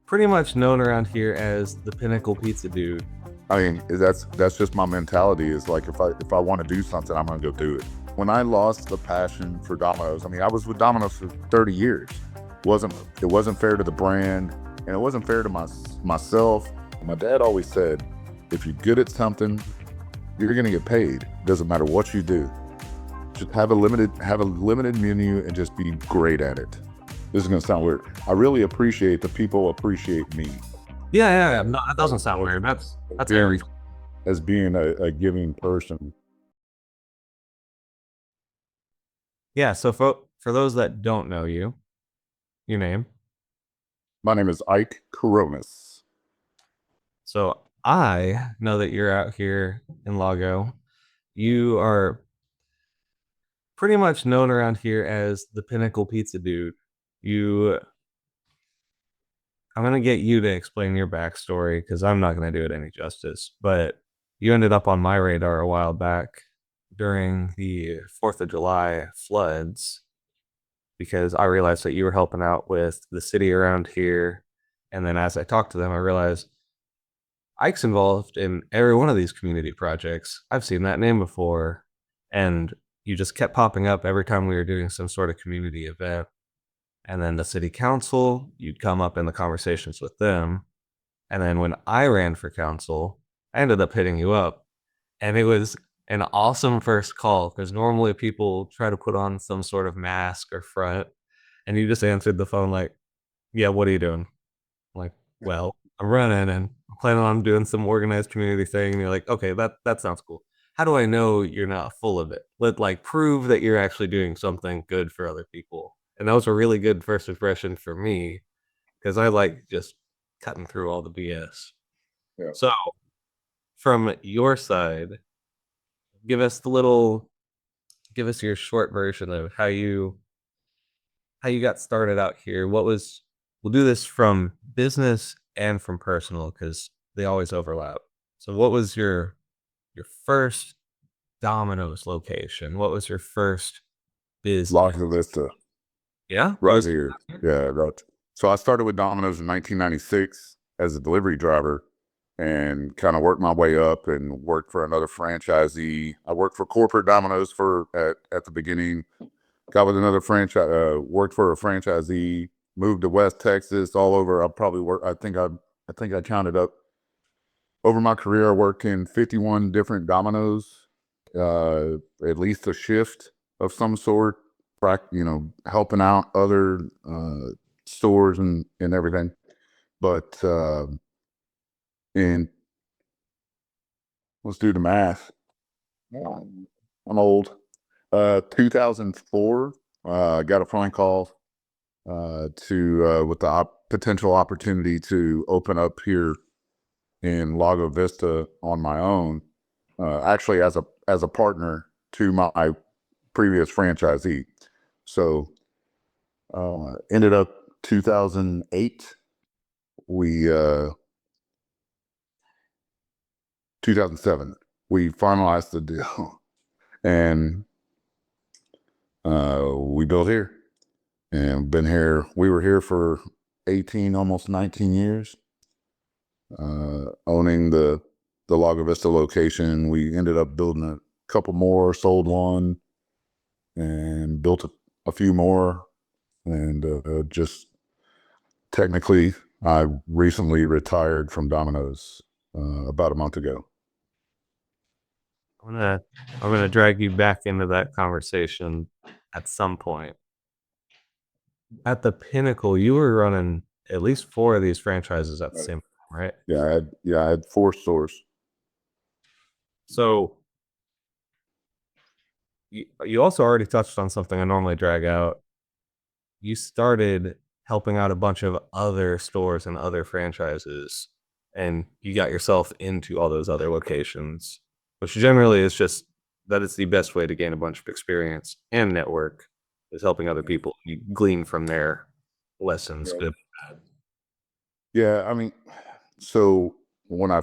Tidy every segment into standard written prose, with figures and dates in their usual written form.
pretty much known around here as the Pinnacle Pizza Dude. I mean, that's just my mentality. Is like if I want to do something, I'm gonna go do it. When I lost the passion for Domino's, I mean, I was with Domino's for 30 years. wasn't It wasn't fair to the brand, and it wasn't fair to myself. My dad always said, if you're good at something, you're gonna get paid. Doesn't matter what you do. Just have a limited menu and just be great at it. This is gonna sound weird. I really appreciate the people appreciate me. Yeah. No, that doesn't sound weird. That's very. As being a giving person. Yeah. So for those that don't know you, your name. My name is Ike Coronis. So I know that you're out here in Lago. You are pretty much known around here as the Pinnacle Pizza Dude. I'm gonna get you to explain your backstory because I'm not gonna do it any justice. But you ended up on my radar a while back during the 4th of July floods because I realized that you were helping out with the city around here. And then as I talked to them, I realized Ike's involved in every one of these community projects. I've seen that name before. And you just kept popping up every time we were doing some sort of community event. And then the city council, you'd come up in the conversations with them. And then when I ran for council, I ended up hitting you up. And it was an awesome first call because normally people try to put on some sort of mask or front. And you just answered the phone like, yeah, what are you doing? I'm like, well, I'm running and I'm planning on doing some organized community thing. And you're like, okay, that sounds cool. How do I know you're not full of it? Like prove that you're actually doing something good for other people. And that was a really good first impression for me because I like just cutting through all the BS. Yeah. So from your side, give us your short version of how you got started out here. We'll do this from business and from personal because they always overlap. So what was your first Domino's location? What was your first business? Lago Vista. Yeah? Right here. Yeah, right. So I started with Domino's in 1996 as a delivery driver and kind of worked my way up and worked for another franchisee. I worked for corporate Domino's at the beginning, got with another franchise, worked for a franchisee, moved to West Texas, all over. I think I counted up over my career. I worked in 51 different Domino's, at least a shift of some sort, helping out other stores and everything. But and let's do the math. I'm old. 2004, got a phone call with the potential opportunity to open up here in Lago Vista on my own, actually as a partner to my previous franchisee. So ended up 2008. We 2007 we finalized the deal, and we built here and been here. We were here for 18, almost 19 years, owning the Lago Vista location. We ended up building a couple more, sold one, and built a few more. And just technically, I recently retired from Domino's about a month ago. I'm gonna drag you back into that conversation at some point. At the Pinnacle, you were running at least 4 of these franchises at the same time, right? Yeah, I had 4 stores. So you also already touched on something I normally drag out. You started helping out a bunch of other stores and other franchises, and you got yourself into all those other locations, which generally is just that is the best way to gain a bunch of experience and network is helping other people. You glean from their lessons. Yeah. Yeah, I mean, so when I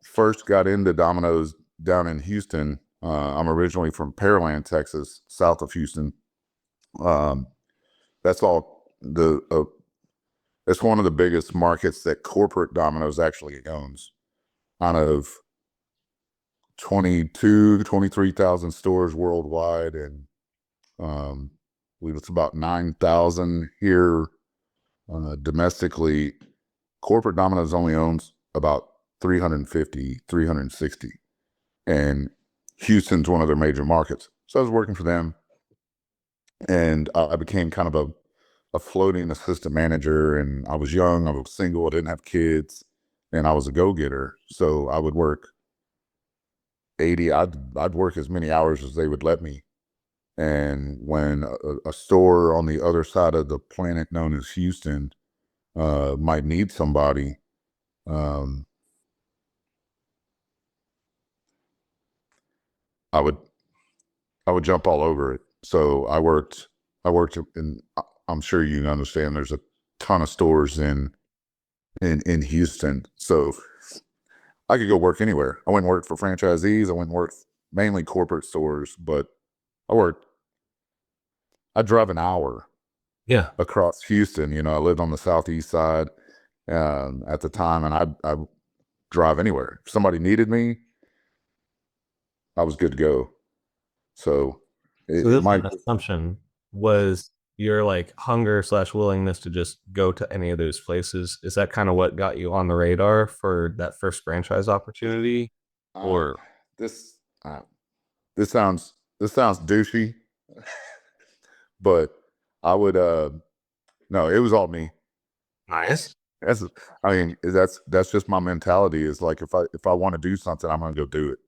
first got into Domino's down in Houston, I'm originally from Pearland, Texas, south of Houston. That's all It's one of the biggest markets that corporate Domino's actually owns. Out of 23,000 stores worldwide, and I believe it's about 9,000 here domestically. Corporate Domino's only owns about 350, 360, and Houston's one of their major markets. So I was working for them, and I became kind of a floating assistant manager. And I was young, I was single, I didn't have kids, and I was a go-getter. So I would work 80. I'd work as many hours as they would let me. And when a store on the other side of the planet known as Houston might need somebody, um, I would I would jump all over it. So I worked in, I'm sure you understand, there's a ton of stores in Houston. So I could go work anywhere. I went and worked for franchisees. I went and worked mainly corporate stores, but I worked, I drove an hour Yeah. across Houston. I lived on the southeast side at the time, and I drive anywhere. If somebody needed me, I was good to go. So So it this is might, an assumption. Was your like hunger slash willingness to just go to any of those places? Is that kind of what got you on the radar for that first franchise opportunity? uh, Or this uh, this sounds douchey, but I would no, it was all me. nice. That's I mean that's just my mentality. Is like if I want to do something, I'm gonna go do it.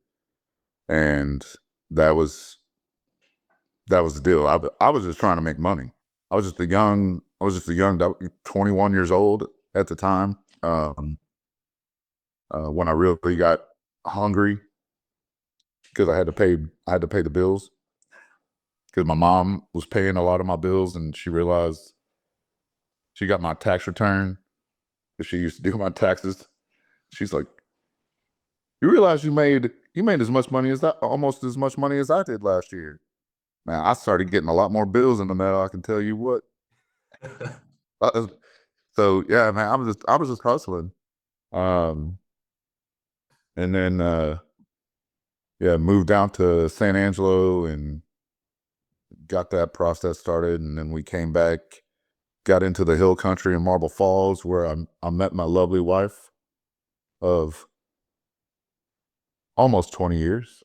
And that was that was the deal. I was just trying to make money. I was just a young 21 years old at the time. When I really got hungry because I had to pay the bills because my mom was paying a lot of my bills, and she realized she got my tax return because she used to do my taxes. She's like, "You realize you made as much money as that, almost as much money as I did last year." Man, I started getting a lot more bills in the mail. I can tell you what. Uh, So yeah, man, I was just hustling. Um, and then yeah, moved down to San Angelo and got that process started. And then we came back, got into the hill country in Marble Falls, where I met my lovely wife of almost 20 years.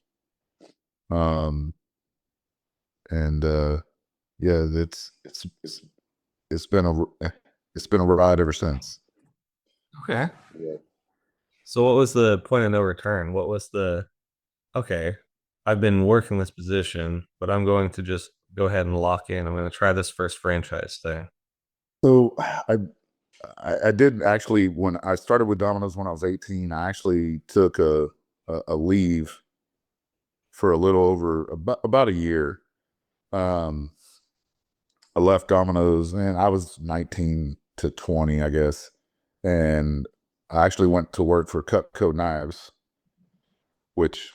Um, and yeah, it's been it's been a ride ever since. Okay. Yeah. So what was the point of no return? What was the okay, I've been working this position, but I'm going to just go ahead and lock in. I'm going to try this first franchise thing. So I did actually, when I started with Domino's when I was 18, I actually took a leave for a little over about a year. Um, I left Domino's and I was 19 to 20, I guess. And I actually went to work for Cutco Knives, which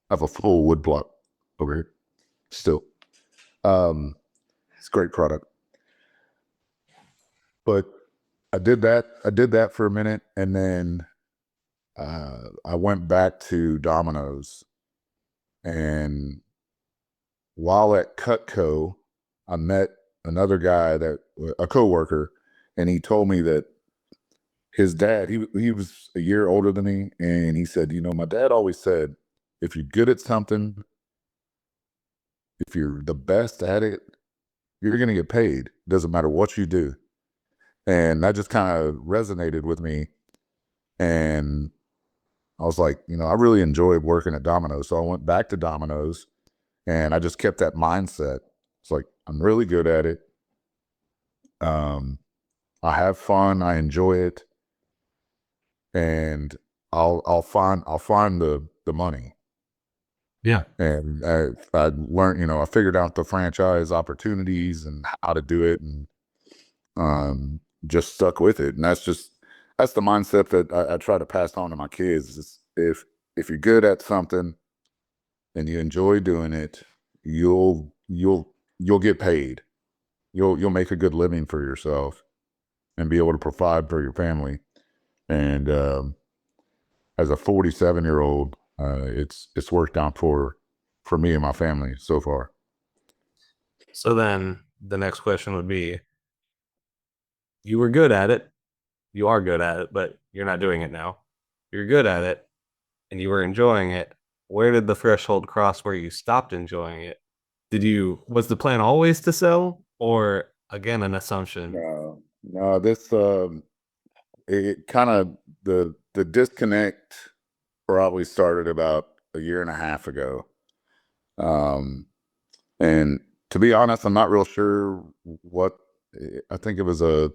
I have a full wood block over here still. Um, it's a great product. But I did that for a minute, and then I went back to Domino's. And while at Cutco, I met another guy a coworker, and he told me that his dad, he was a year older than me, and he said, my dad always said, if you're good at something, if you're the best at it, you're going to get paid. Doesn't matter what you do. And that just kind of resonated with me. And I was like, I really enjoyed working at Domino's. So I went back to Domino's, and I just kept that mindset. It's like, I'm really good at it. Um, I have fun. I enjoy it, and I'll find the money. Yeah. And I learned, I figured out the franchise opportunities and how to do it, and just stuck with it. And that's the mindset that I try to pass on to my kids. Is if you're good at something and you enjoy doing it, you'll get paid. You'll make a good living for yourself. and be able to provide for your family. And as a 47-year-old, it's worked out for me and my family so far. So then the next question would be, you were good at it. You are good at it, but you're not doing it now. You're good at it and you were enjoying it. Where did the threshold cross where you stopped enjoying it? Was the plan always to sell or again an assumption? No, no, this it kind of the disconnect probably started about a year and a half ago. Um, and to be honest, I'm not real sure what. I think it was a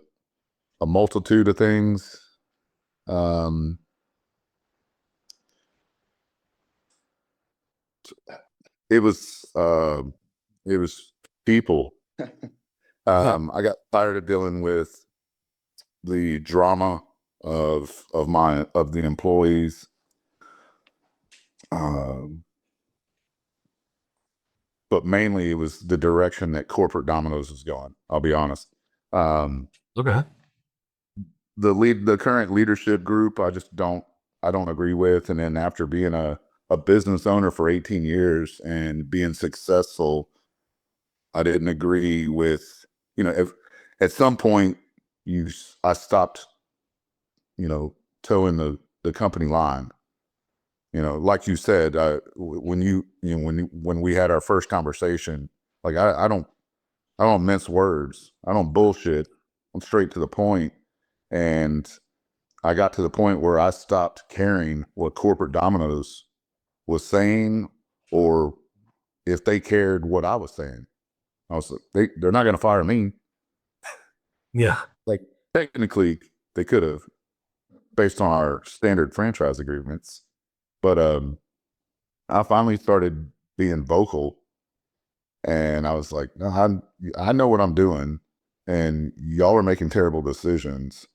multitude of things. Um, it was it was people. I got tired of dealing with the drama of the employees. Um, but mainly it was the direction that corporate Domino's was going. I'll be honest. Um, Okay. the current leadership group, I don't agree with. And then after being a business owner for 18 years and being successful, I didn't agree with, if at some point I stopped, towing the company line. Like you said, when we had our first conversation, like I don't mince words. I don't bullshit. I'm straight to the point. And I got to the point where I stopped caring what corporate Domino's was saying, or if they cared what I was saying. I was like, they're not going to fire me. Yeah. Like, technically, they could have, based on our standard franchise agreements. But I finally started being vocal, and I was like, no, I know what I'm doing, and y'all are making terrible decisions.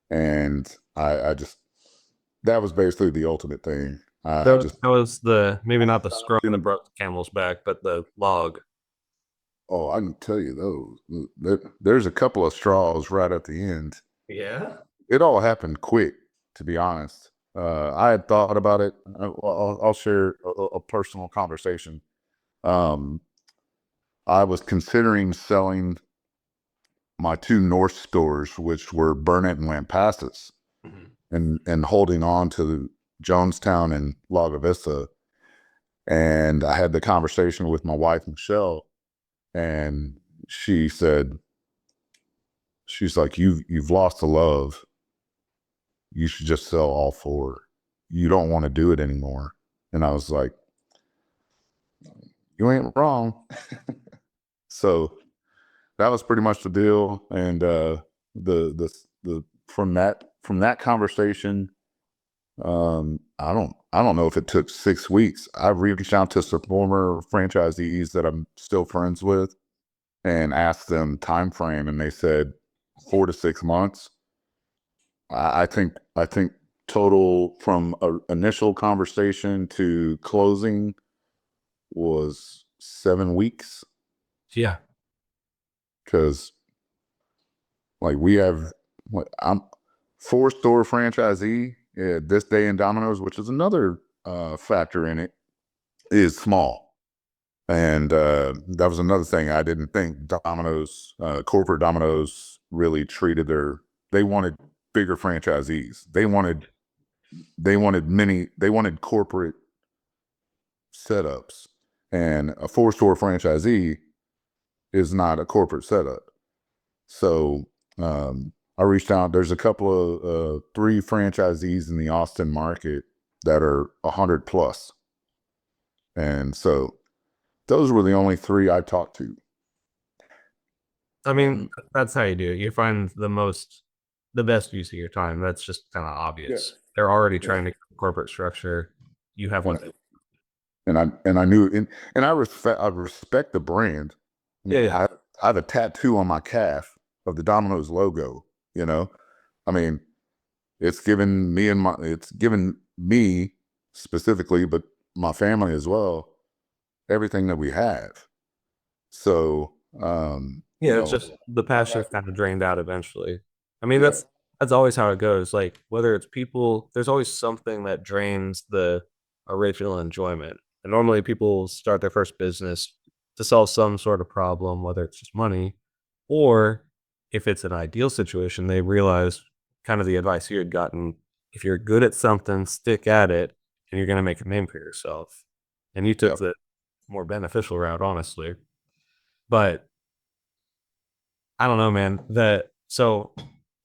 And I just, that was basically the ultimate thing. I just, That was the maybe I not the straw stopped that doing, broke the camel's back, but the log. oh, I can tell you those. There's a couple of straws right at the end. Yeah. It all happened quick, to be honest. I had thought about it. I'll share a personal conversation. Um, I was considering selling my two North stores, which were Burnett and Lampasas, Mhm. and holding on to Jonestown and Lago Vista. And I had the conversation with my wife, Michelle, and she said, she's like, you've lost the love. You should just sell all four. You don't want to do it anymore. And I was like, you ain't wrong. So that was pretty much the deal. And the from that conversation, I don't know if it took 6 weeks. I reached out to some former franchisees that I'm still friends with and asked them time frame, and they said 4 to 6 months. I think total from a initial conversation to closing was 7 weeks, Yeah. because like we have, what, I'm 4 store franchisee. This day in Domino's, which is another factor in it, is small. And that was another thing. I didn't think Domino's, corporate Domino's, really treated they wanted bigger franchisees. They wanted corporate setups. And a 4 store franchisee is not a corporate setup. So I reached out. There's a couple of 3 franchisees in the Austin market that are 100 plus. And so those were the only 3 I talked to. I mean, that's how you do it. You find the best use of your time. That's just kind of Yeah. obvious. They're already Yeah. trying to corporate structure. You have And what? I knew, and I respect the brand. Yeah, yeah. I have a tattoo on my calf of the Domino's logo. You know, I mean, it's given me specifically, but my family as well, everything that we have. So, Yeah, it's just the passion's kind of drained out eventually. I mean, Yeah. that's always how it goes. Like whether it's people, there's always something that drains the original enjoyment. And normally people start their first business to solve some sort of problem, whether it's just money, or if it's an ideal situation, they realize kind of the advice you had gotten. If you're good at something, stick at it, and you're going to make a name for yourself. And you took Yep. the more beneficial route, honestly. But I don't know, man. That so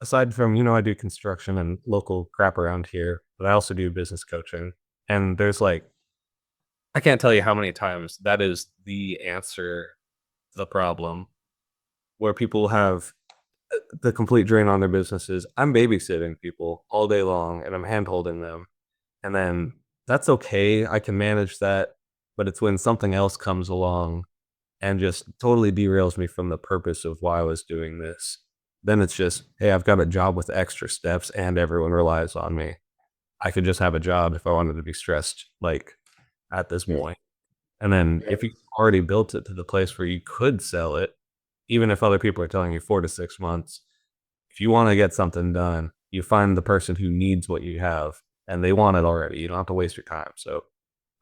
aside from I do construction and local crap around here, but I also do business coaching. And there's like I can't tell you how many times that is the answer to the problem where people have the complete drain on their businesses. I'm babysitting people all day long and I'm hand holding them. And then that's okay. I can manage that. But it's when something else comes along and just totally derails me from the purpose of why I was doing this. Then it's just, hey, I've got a job with extra steps and everyone relies on me. I could just have a job if I wanted to be stressed, like at this Yeah. point. And then if you already built it to the place where you could sell it, even if other people are telling you 4 to 6 months, if you want to get something done, you find the person who needs what you have and they want it already. You don't have to waste your time. So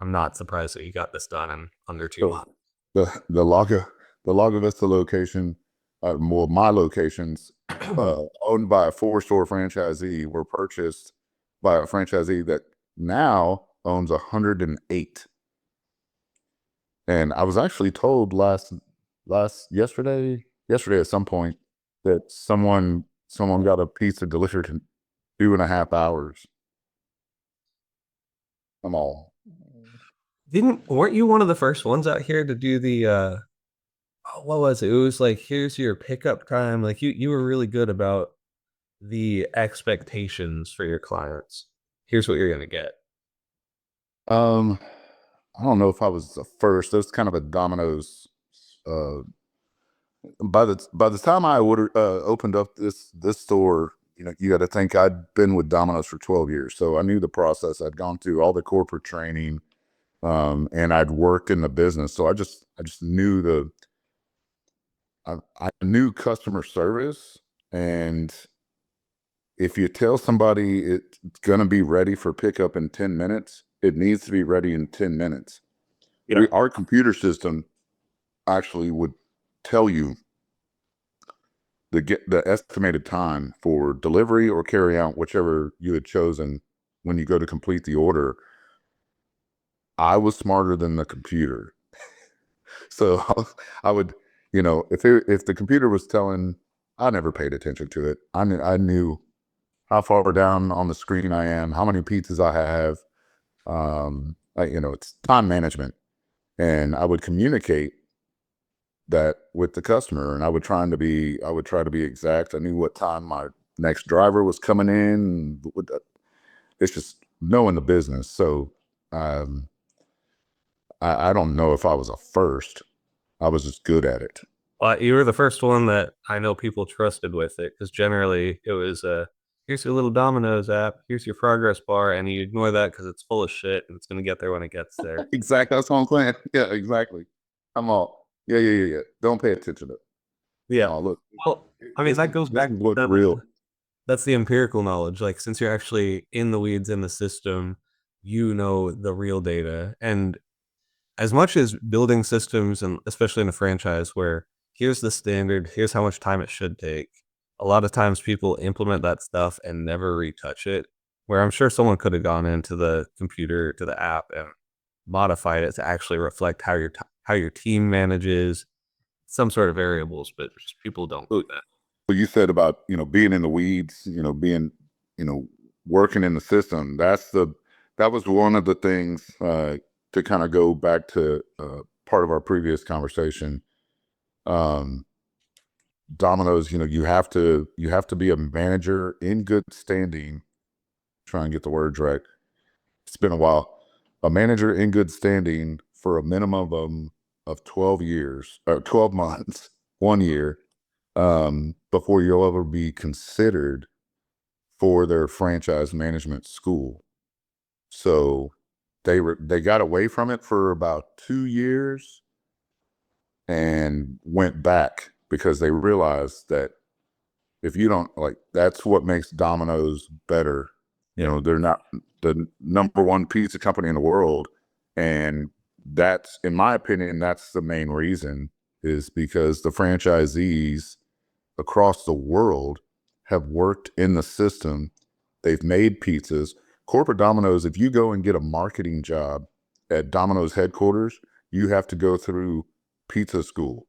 I'm not surprised that you got this done in under 2 months. So the Lago Vista location, well, my locations, owned by a four-store franchisee, were purchased by a franchisee that now owns 108. And I was actually told yesterday at some point that someone got a pizza delivered in 2.5 hours. I'm all, Didn't weren't you one of the first ones out here to do the what was it? It was like here's your pickup time. Like you were really good about the expectations for your clients. Here's what you're gonna get. um, I don't know if I was the first. There's kind of a Domino's. Uh, by the time I opened up this store, you got to think I'd been with Domino's for 12 years, so I knew the process. I'd gone through all the corporate training, and I'd worked in the business, so I just knew I knew customer service, and if you tell somebody it's gonna be ready for pickup in 10 minutes, it needs to be ready in 10 minutes. Yeah. Our computer system actually would tell you the estimated time for delivery or carry out, whichever you had chosen when you go to complete the order. I was smarter than the computer. So I would, if the computer was telling, I never paid attention to it. I knew how far down on the screen I am, how many pizzas I have. It's time management, and I would communicate that with the customer, and I would try to be exact. I knew what time my next driver was coming in. It's just knowing the business. So um, I don't know if I was a first. I was just good at it. Well, you were the first one that I know people trusted with it because generally it was here's your little Domino's app, here's your progress bar, and you ignore that because it's full of shit and it's gonna get there when it gets there. Exactly. That's what I'm saying. Yeah, exactly. I'm all, yeah, yeah, yeah, yeah. Don't pay attention to it. Yeah. Oh, look, Well, I mean that goes this back is to what's real. that's the empirical knowledge. Like since you're actually in the weeds in the system, you know the real data. And as much as building systems and especially in a franchise where here's the standard, here's how much time it should take. A lot of times people implement that stuff and never retouch it. Where I'm sure someone could have gone into the computer to the app and modified it to actually reflect how your team manages some sort of variables, but just people don't do Look, that. what you said about, being in the weeds, being, you know, working in the system. That was one of the things, to kind of go back to, part of our previous conversation. Um, Domino's, you have to be a manager in good standing. Try and get the words right. It's been a while. A manager in good standing for a minimum of 12 years or 12 months, 1 year, before you'll ever be considered for their franchise management school. So they got away from it for about 2 years and went back because they realized that If you don't like, that's what makes Domino's better. You Yeah. know, they're not the number one pizza company in the world. And that's, in my opinion, that's the main reason, is because the franchisees across the world have worked in the system. They've made pizzas. Corporate Domino's, if you go and get a marketing job at Domino's headquarters, you have to go through pizza school.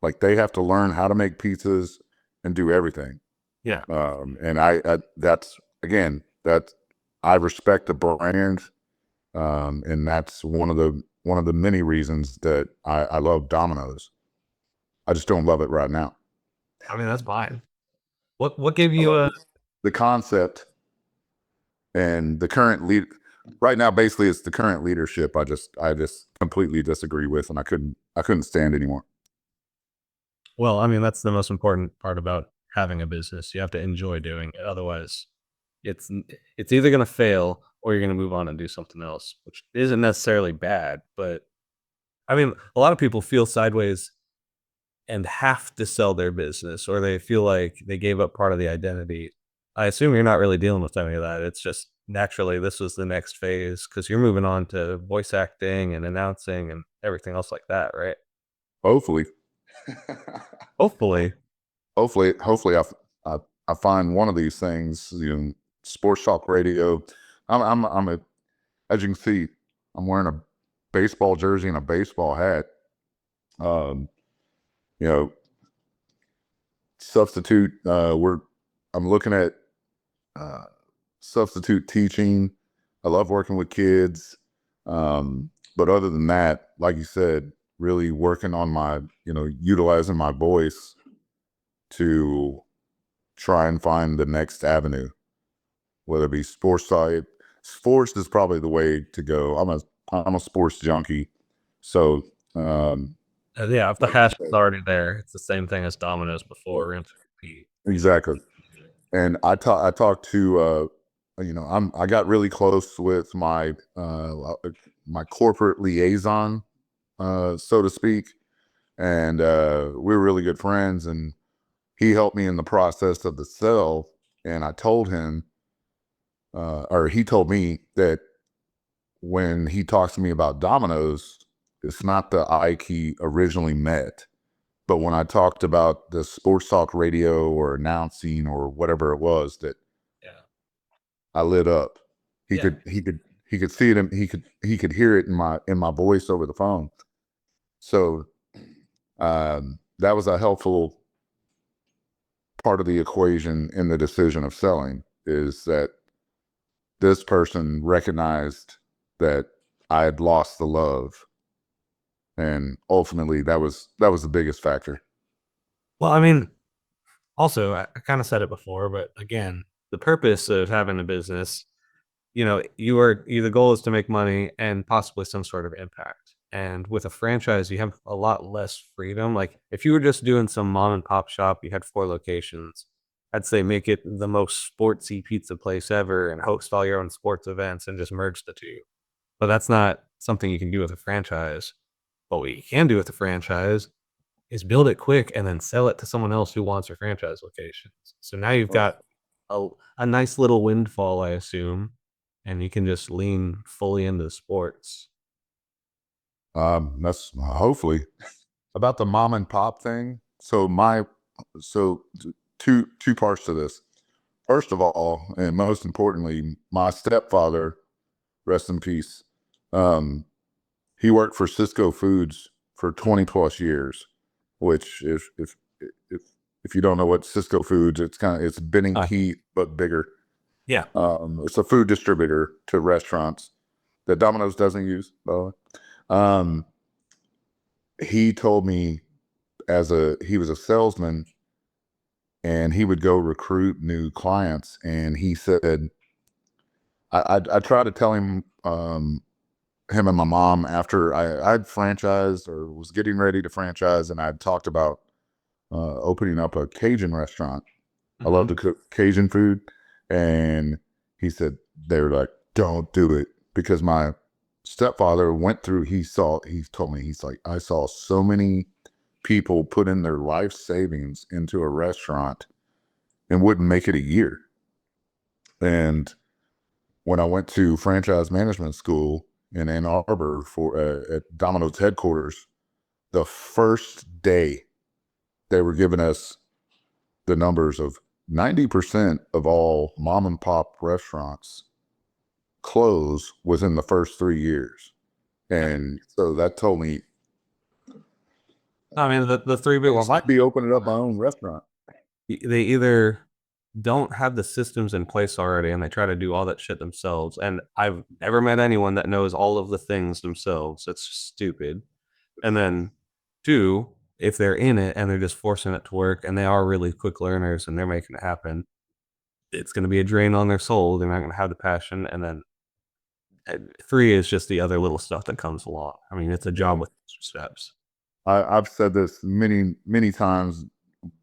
Like, they have to learn how to make pizzas and do everything. Yeah. And I that's, again, that I respect the brand. And that's one of the many reasons that I love Domino's. I just don't love it right now. I mean, that's fine. What gave I you love a the concept and the current lead right now. Basically, it's the current leadership. I just completely disagree with, and I couldn't stand anymore. well, I mean, that's the most important part about having a business. You have to enjoy doing it. Otherwise, it's it's either going to fail or you're going to move on and do something else, which isn't necessarily bad, but I mean, a lot of people feel sideways and have to sell their business or they feel like they gave up part of the identity. I assume you're not really dealing with any of that. It's just naturally this was the next phase because you're moving on to voice acting and announcing and everything else like that, right? Hopefully, Hopefully. hopefully, I I find one of these things. Sports talk radio. I'm a as you can see, I'm wearing a baseball jersey and a baseball hat. Um, you know, substitute. I'm looking at uh, substitute teaching. I love working with kids. But other than that, like you said, really working on my, utilizing my voice to try and find the next avenue, whether it be sports side. Sports is probably the way to go. I'm a sports junkie. So, Yeah, if the like you hash is said, already there, it's the same thing as Domino's before, rinse and repeat. exactly. And I talked to I got really close with my corporate liaison, so to speak, and we were really good friends. And he helped me in the process of the sale. And I told him, or he told me that when he talks to me about Domino's, it's not the Ike he originally met. But when I talked about the sports talk radio or announcing or whatever it was, that Yeah. I lit up. He Yeah. could he could he could see it, and he could hear it in my voice over the phone. So that was a helpful part of the equation in the decision of selling, is that this person recognized that I had lost the love, and ultimately that was the biggest factor. Well, I mean, also, I kind of said it before, but again, the purpose of having a business, the goal is to make money and possibly some sort of impact. And with a franchise, you have a lot less freedom. Like if you were just doing some mom and pop shop, you had 4 locations. I'd say make it the most sportsy pizza place ever and host all your own sports events and just merge the two. But that's not something you can do with a franchise. But what you can do with a franchise is build it quick and then sell it to someone else who wants your franchise locations. So now you've Right. got a nice little windfall, I assume, and you can just lean fully into sports. That's hopefully about the mom and pop thing. Two parts to this. First of all, and most importantly, my stepfather, rest in peace, um, he worked for Cisco Foods for 20 plus years, which if if you don't know what Cisco Foods, it's Benning Uh, Heat but bigger. yeah. It's a food distributor to restaurants that Domino's doesn't use, by the way. Um, he told me, he was a salesman, and he would go recruit new clients. And he said, I tried to tell him and my mom, after I'd franchised or was getting ready to franchise, and I'd talked about opening up a Cajun restaurant. I love Mhm. to cook Cajun food. And he said, they were like, don't do it, because my stepfather went through, he told me, he's like, I saw so many people put in their life savings into a restaurant, and wouldn't make it a year. And when I went to franchise management school in Ann Arbor for at Domino's headquarters, the first day they were giving us the numbers of 90% of all mom and pop restaurants close within the first 3 years. And so that told me, I mean, the three big well, I ones, might be opening up my own restaurant. they either don't have the systems in place already and they try to do all that shit themselves. And I've never met anyone that knows all of the things themselves. It's stupid. And then two, if they're in it and they're just forcing it to work and they are really quick learners and they're making it happen, it's going to be a drain on their soul. They're not going to have the passion. And then three is just the other little stuff that comes along. I mean, it's a job with steps. I've said this many, many times,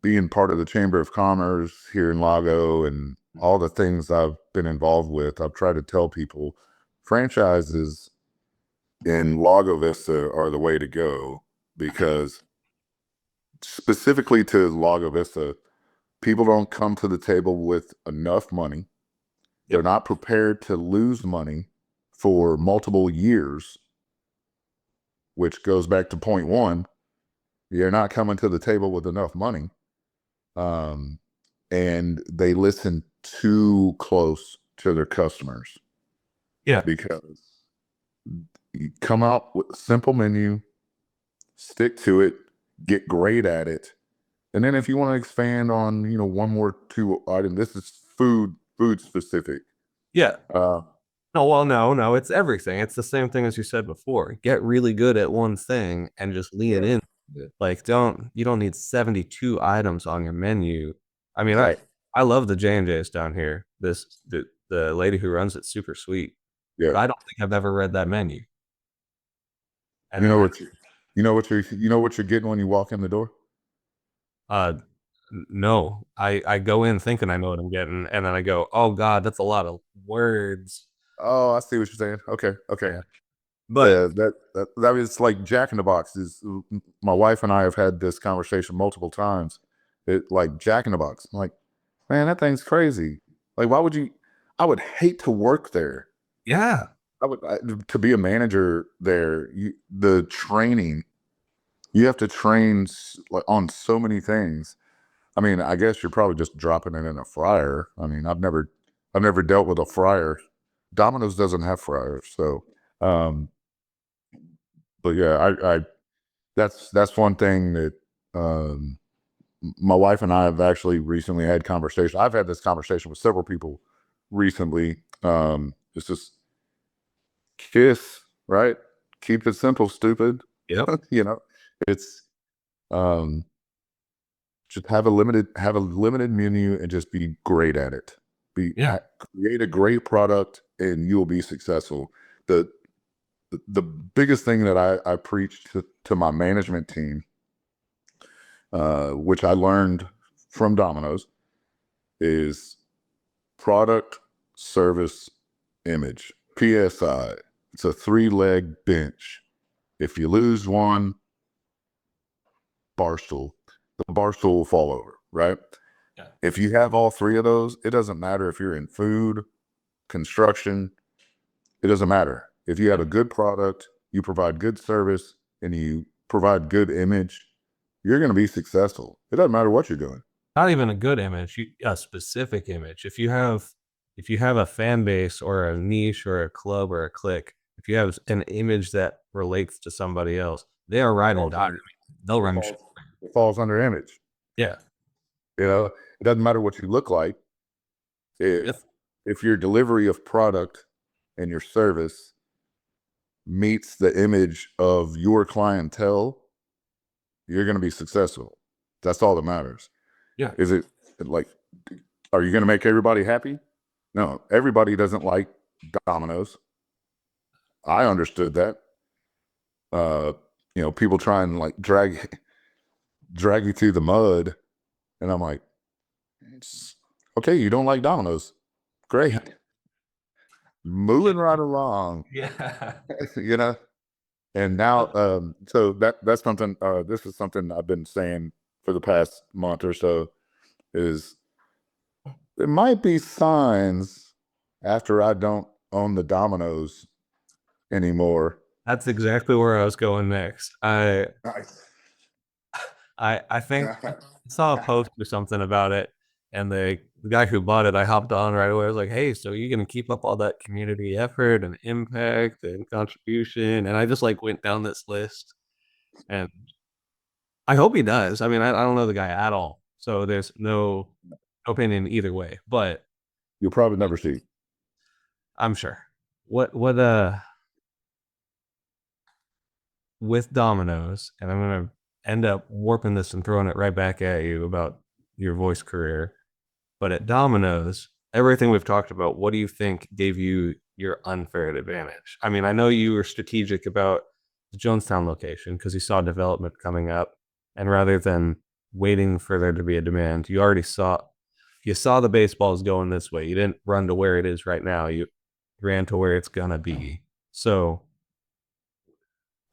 being part of the Chamber of Commerce here in Lago and all the things I've been involved with. I've tried to tell people franchises in Lago Vista are the way to go, because specifically to Lago Vista, people don't come to the table with enough money. They're not prepared to lose money for multiple years, which goes back to point one. You're not coming to the table with enough money. And they listen too close to their customers, Yeah. because you come out with a simple menu, stick to it, get great at it. And then if you want to expand on, one more two item, this is food specific. Yeah. Uh, No, well, no, it's everything. It's the same thing as you said before. Get really good at one thing and just lean yeah, in. Like, you don't need 72 items on your menu. I mean, yeah, I love the J&J's down here. The lady who runs it's super sweet, but yeah. I don't think I've ever read that menu. You And know what you know what you're getting when you walk in the door. uh no, I go in thinking I know what I'm getting, and then I go, "Oh God, that's a lot of words." Oh, I see what you're saying. Okay, okay. Yeah. But That is like Jack in the Box. Is My wife and I have had this conversation multiple times. It like Jack in the Box. I'm like, man, that thing's crazy. Like, why would you? I would hate to work there. yeah. To be a manager there. The training, you have to train like on so many things. I mean, I guess you're probably just dropping it in a fryer. I mean, I've never dealt with a fryer. Domino's doesn't have fryers, so. Um, but yeah, that's one thing that um, my wife and I have actually recently had conversation. I've had this conversation with several people recently. It's just kiss, right? Keep it simple, stupid. Yep. you know, it's um, just have a limited menu and just be great at it. Yeah. Create a great product and you'll be successful. The biggest thing that I preach to my management team, which I learned from Domino's, is product, service, image. PSI. It's a three-leg bench. If you lose one, the barstool will fall over, right? Yeah. If you have all three of those, it doesn't matter if you're in food, construction, it doesn't matter. If you have a good product, you provide good service, and you provide good image, you're going to be successful. It doesn't matter what you're doing. Not even a good image, a specific image. If you have a fan base or a niche or a club or a clique, if you have an image that relates to somebody else, they are right or die. They'll It run falls, it falls under image. yeah. It doesn't matter what you look like. If If your delivery of product and your service meets the image of your clientele, you're going to be successful. That's all that matters. yeah. Is it like, are you going to make everybody happy? No, everybody doesn't like Domino's. I understood that. Uh, people try and like drag you through the mud, and I'm like, okay, you don't like Domino's, great, moving right along, Yeah. you know. And now, so that's something. This is something I've been saying for the past month or so. Is There might be signs after I don't own the Dominoes anymore. That's exactly where I was going next. Nice. I think I saw a post or something about it, and the guy who bought it, I hopped on right away. I was like, "Hey, so you gonna keep up all that community effort and impact and contribution?" And I just like went down this list, and I hope he does. I mean, I don't know the guy at all, so there's no opinion either way. But You'll probably never see. I'm sure. What with Domino's, and I'm gonna end up warping this and throwing it right back at you about your voice career. But at Domino's, everything we've talked about, what do you think gave you your unfair advantage? I mean, I know you were strategic about the Jonestown location because you saw development coming up, and rather than waiting for there to be a demand, you saw the baseballs going this way. You didn't run to where it is right now. You ran to where it's gonna be. So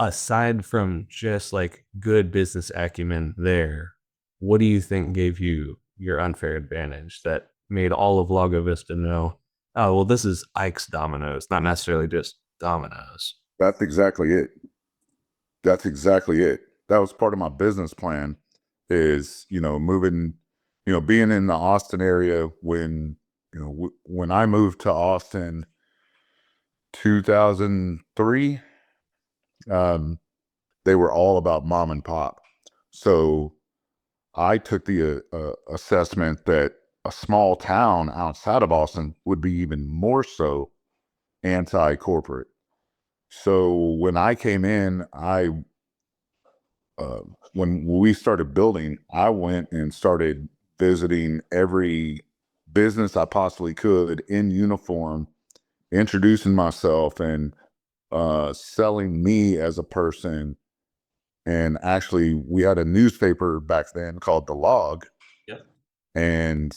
aside from just like good business acumen there, what do you think gave you your unfair advantage that made all of Lago Vista know, oh, well, this is Ike's Dominoes, not necessarily just Dominoes? That's exactly it. That's exactly it. That was part of my business plan is, moving, being in the Austin area when, when I moved to Austin 2003, um, they were all about mom and pop. So I took the assessment that a small town outside of Austin would be even more so anti-corporate. So when I came in, when we started building, I went and started visiting every business I possibly could in uniform, introducing myself and selling me as a person. And actually, we had a newspaper back then called The Log, Yep. and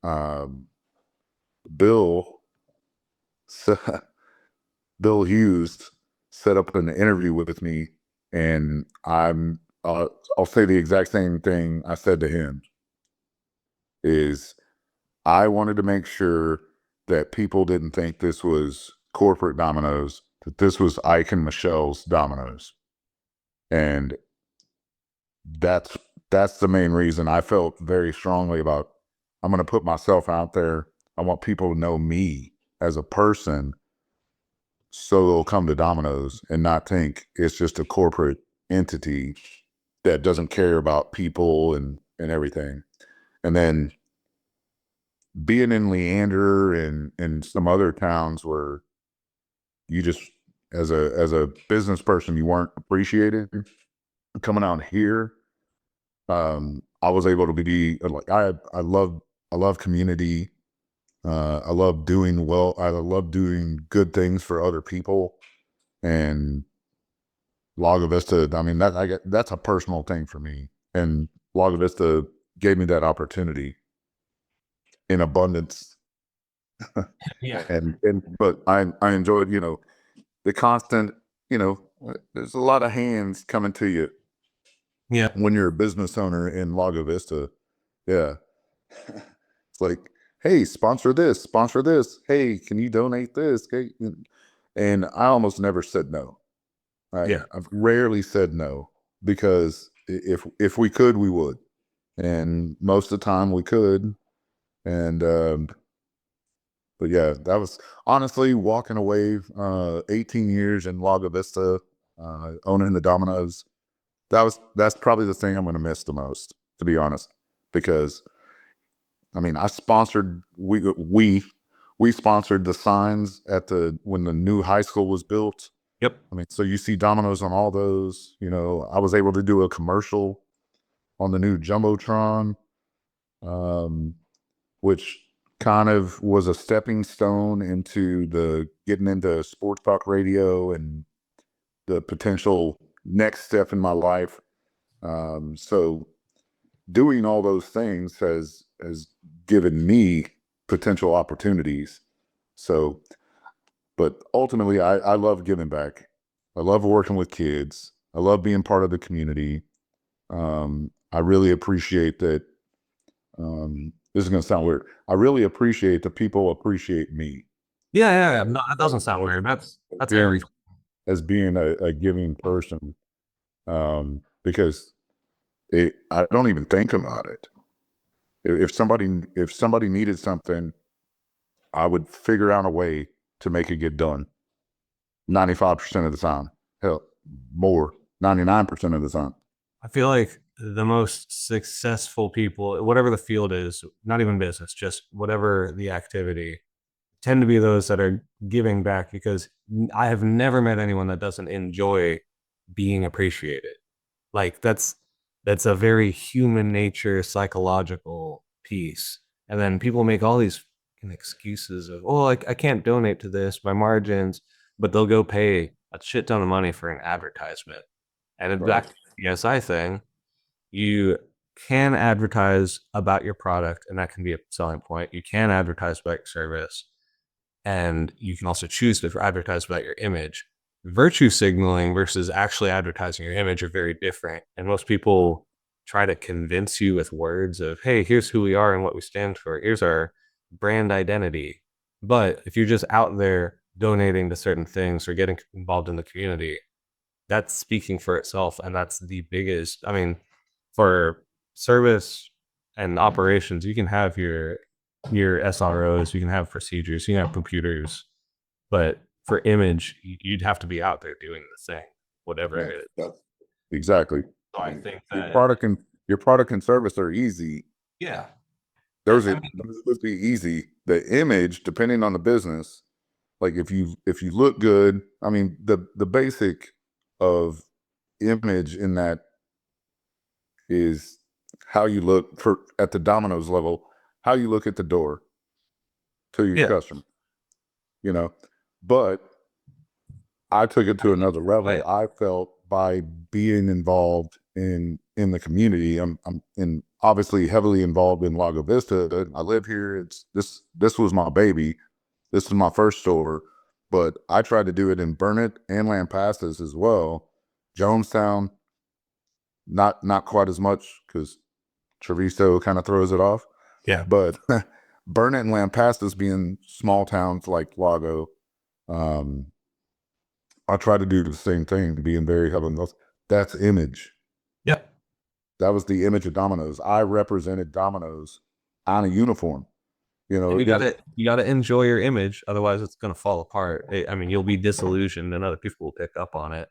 um, Bill Bill Hughes set up an interview with me, and I'll say the exact same thing I said to him is I wanted to make sure that people didn't think this was corporate Dominoes, that this was Ike and Michelle's Dominoes. And that's that's the main reason I felt very strongly about I'm going to put myself out there. I want people to know me as a person so they'll come to Domino's and not think it's just a corporate entity that doesn't care about people and everything. And then being in Leander and some other towns where you just as a business person you weren't appreciated, coming out here, I was able to be like I love community. I love doing well. I love doing good things for other people. And Lago Vista, I mean that's a personal thing for me. And Lago Vista gave me that opportunity in abundance. Yeah. And but I enjoyed, the constant, there's a lot of hands coming to you Yeah. when you're a business owner in Lago Vista. Yeah. It's like, hey, sponsor this, sponsor this. Hey, can you donate this? Okay. And I almost never said no. Yeah. I've rarely said no because if we could, we would. And most of the time we could. And but yeah, that was honestly walking away 18 years in Lago Vista, owning the Dominoes. That's probably the thing I'm going to miss the most, to be honest, because I mean, I sponsored we sponsored the signs at the when the new high school was built. Yep. I mean, so you see Domino's on all those. I was able to do a commercial on the new jumbotron, um, which kind of was a stepping stone into the getting into sports talk radio and the potential next step in my life. So doing all those things has given me potential opportunities. So, but ultimately, I love giving back. I love working with kids. I love being part of the community. I really appreciate that. this is going to sound weird. I really appreciate the people appreciate me Yeah, yeah, yeah. No, that doesn't sound weird. That's being every. as being a giving person, because I don't even think about it. If somebody needed something, I would figure out a way to make it get done. 95% of the time, hell, more, 99% of the time. I feel like the most successful people, whatever the field is, not even business, just whatever the activity, tend to be those that are giving back because I have never met anyone that doesn't enjoy being appreciated. Like that's a very human nature psychological piece. And then people make all these excuses of, oh, I can't donate to this, my margins, but they'll go pay a shit ton of money for an advertisement. And back Right. to the SI thing, you can advertise about your product, and that can be a selling point. You can advertise about your service, and you can also choose to advertise about your image. Virtue signaling versus actually advertising your image are very different. And most people try to convince you with words of, hey, here's who we are and what we stand for. Here's our brand identity. But if you're just out there donating to certain things or getting involved in the community, that's speaking for itself. And that's the biggest, I mean, for service and operations, you can have your SROs, you can have procedures, you can have computers, but for image, you'd have to be out there doing the thing, whatever Yeah, it is. that's exactly. So I And think your that, product and your product and service are easy. yeah, Those would be easy. The image, depending on the business, like if you look good, I mean the basic of image in that is how you look for at the Domino's level, how you look at the door to your yeah, customer, you know. But I took it to another level. right, I felt by being involved in the community. I'm in obviously heavily involved in Lago Vista. I live here. It's this was my baby. This is my first store, but I tried to do it in Burnett and Lampasas as well. Jonestown, not quite as much because Treviso kind of throws it off. yeah. But Burnett and Lampasas being small towns like Lago, um, I try to do the same thing, being very heavily involved. That's image. Yeah. That was the image of Domino's. I represented Domino's on a uniform. You know, And you it, gotta you gotta enjoy your image, otherwise it's gonna fall apart. I mean, you'll be disillusioned, and other people will pick up on it.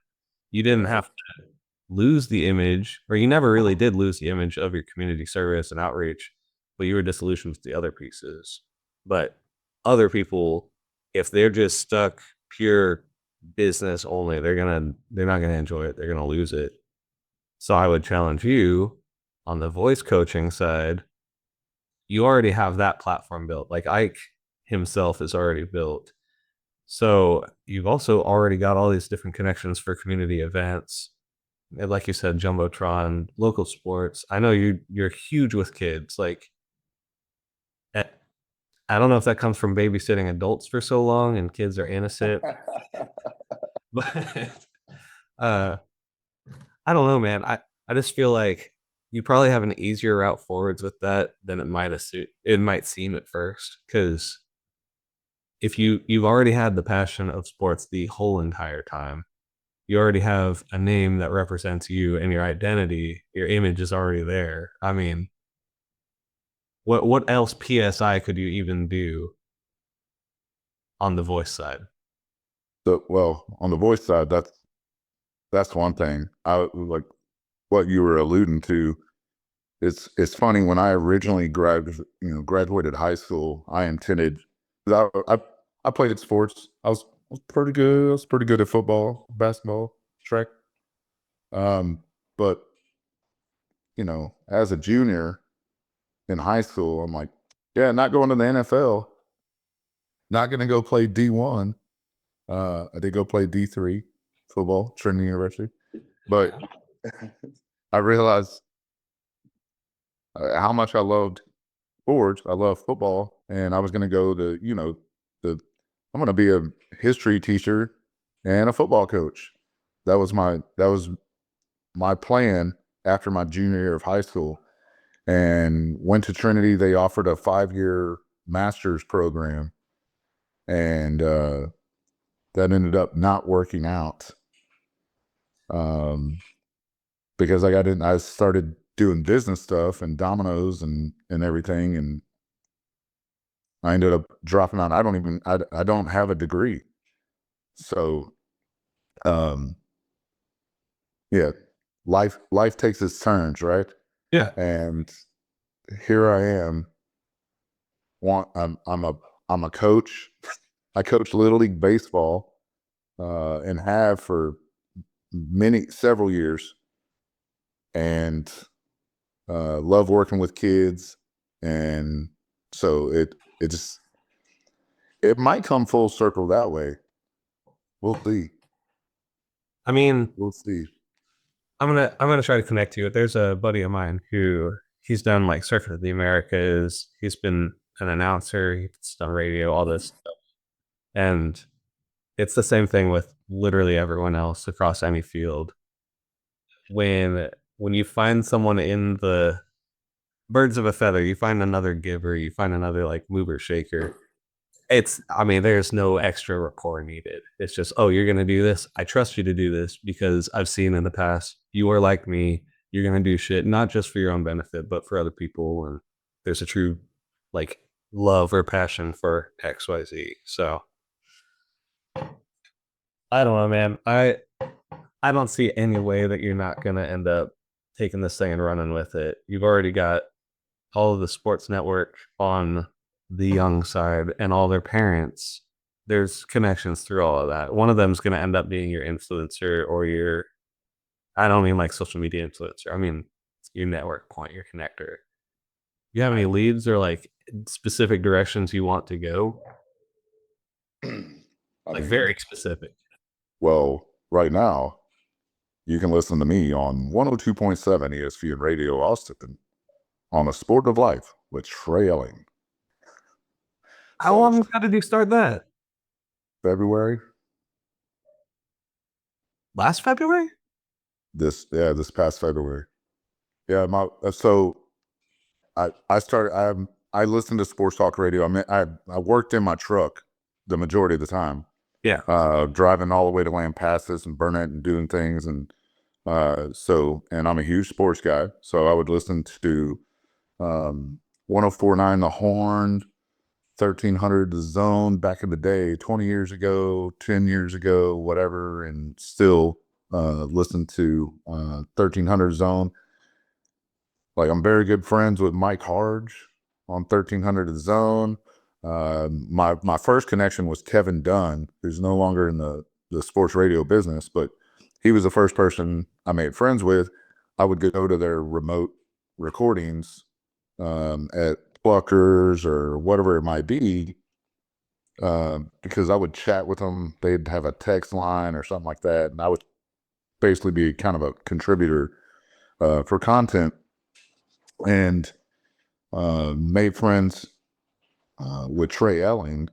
You didn't yeah, have to lose the image, or you never really did lose the image of your community service and outreach, but you were disillusioned with the other pieces. But other people, if they're just stuck pure business only, they're not gonna enjoy it. They're gonna lose it. So I would challenge you on the voice coaching side, you already have that platform built. Like Ike himself is already built. So you've also already got all these different connections for community events. And like you said, Jumbotron, local sports. I know you're huge with kids. Like eh, I don't know if that comes from babysitting adults for so long and kids are innocent, but uh I don't know, man. I just feel like you probably have an easier route forwards with that than it might seem at first. Because if you've already had the passion of sports the whole entire time, you already have a name that represents you and your identity. Your image is already there. I mean, what else PSI could you even do on the voice side? so well on the voice side, that's one thing. I like what you were alluding to. It's funny when I originally graduated high school. I intended 'cause I played sports. I was pretty good. I was pretty good at football, basketball, track. But as a junior in high school, I'm like, yeah, not going to the NFL. Not going to go play D1. I did go play D3 football, Trinity University, but I realized how much I loved sports. I love football, and I was going to go to, the I'm going to be a history teacher and a football coach. That was my plan after my junior year of high school. and went to Trinity. They offered a 5-year master's program, and that ended up not working out um, because I started doing business stuff and Dominoes and everything, and I ended up dropping out. I don't have a degree, so um, yeah, life takes its turns, right? Yeah. And here I am. Want I'm a coach. I coach Little League baseball, and have for several years, and love working with kids, and so it just it might come full circle that way. We'll see. I mean, We'll see. I'm gonna try to connect you. There's a buddy of mine who he's done like Circuit of the Americas. He's been an announcer. He's done radio, all this stuff. And it's the same thing with literally everyone else across any field. When you find someone in the birds of a feather, you find another giver, you find another like mover shaker. I mean, there's no extra rapport needed. It's just, oh, you're gonna do this. I trust you to do this because I've seen in the past you are like me. You're gonna do shit not just for your own benefit, but for other people. And there's a true like love or passion for XYZ. So I don't know, man. I don't see any way that you're not gonna end up taking this thing and running with it. You've already got all of the sports network on the young side and all their parents. There's connections through all of that. One of them is going to end up being your influencer or your, I don't mean like social media influencer. I mean your network point, your connector. You have any leads or like specific directions you want to go? I Like mean, very specific. well, right now you can listen to me on 102.7 ESPN Radio Austin on the Sport of Life with Trey Elling. How So long how did you start that? February, Last February? this past February. Yeah, my so I started I listened to sports talk radio. I worked in my truck the majority of the time, Yeah. driving all the way to Lampasas and Burnett and doing things, and and I'm a huge sports guy, so I would listen to 104.9 The Horn, 1300 The Zone back in the day, 20 years ago, 10 years ago, whatever, and still listen to 1300 Zone. Like, I'm very good friends with Mike Harge on 1300 The Zone. My first connection was Kevin Dunn, who's no longer in the sports radio business, but he was the first person I made friends with. I would go to their remote recordings at Pluckers or whatever it might be, because I would chat with them. They'd have a text line or something like that, and I would basically be kind of a contributor for content, and made friends with Trey Elling,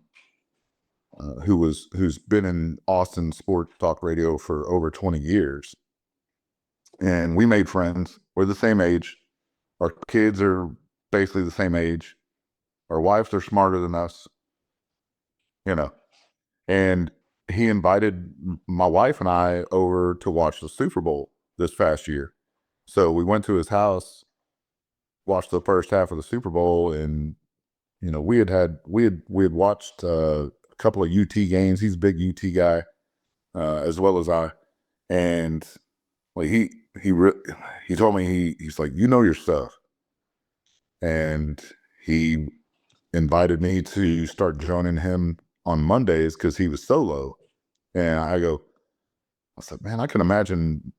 who's been in Austin sports talk radio for over 20 years, and we made friends. We're the same age. Our kids are basically the same age. Our wives are smarter than us, you know. And he invited my wife and I over to watch the Super Bowl this past year. So we went to his house, watched the first half of the Super Bowl, and we had watched a couple of UT games. He's a big UT guy, as well as I, and like he re- he told me he's like, you know your stuff, and he invited me to start joining him on Mondays because he was solo, and I said, man, I can imagine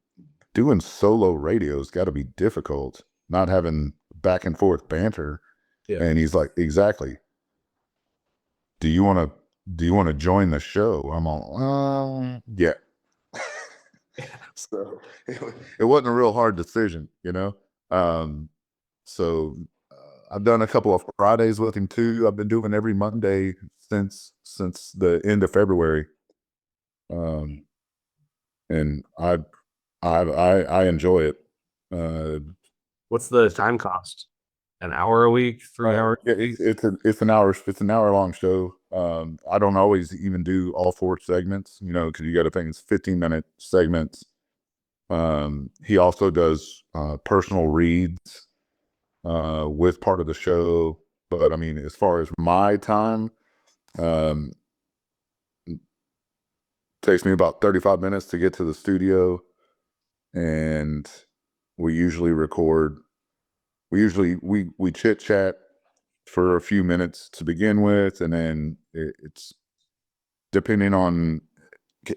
doing solo radio's got to be difficult, not having back and forth banter. Yeah. And he's like, exactly. Do you want to join the show? I'm all, yeah. So it wasn't a real hard decision, you know. Um, so I've done a couple of Fridays with him too. I've been doing every Monday since the end of February, um, and I enjoy it. Uh, What's the time cost? an hour a week, 3 hours Yeah, a week? it's an hour long show. I don't always even do all four segments, you know, because you got to think it's 15-minute segments. He also does personal reads with part of the show. But I mean, as far as my time, um, takes me about 35 minutes to get to the studio, and we usually record. We chit chat for a few minutes to begin with, and then it's depending on.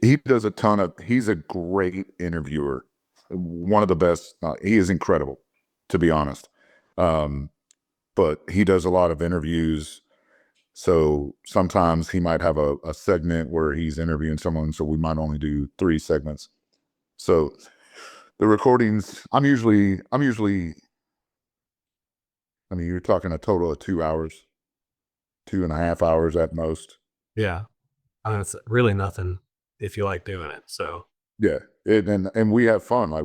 He does a ton of. He's a great interviewer, one of the best. He is incredible, to be honest. Um, but he does a lot of interviews. So sometimes he might have a segment where he's interviewing someone. So we might only do 3 segments. So the recordings, I mean, you're talking a total of 2 hours, 2.5 hours at most. Yeah. I mean, it's really nothing if you like doing it. So Yeah. And we have fun. Like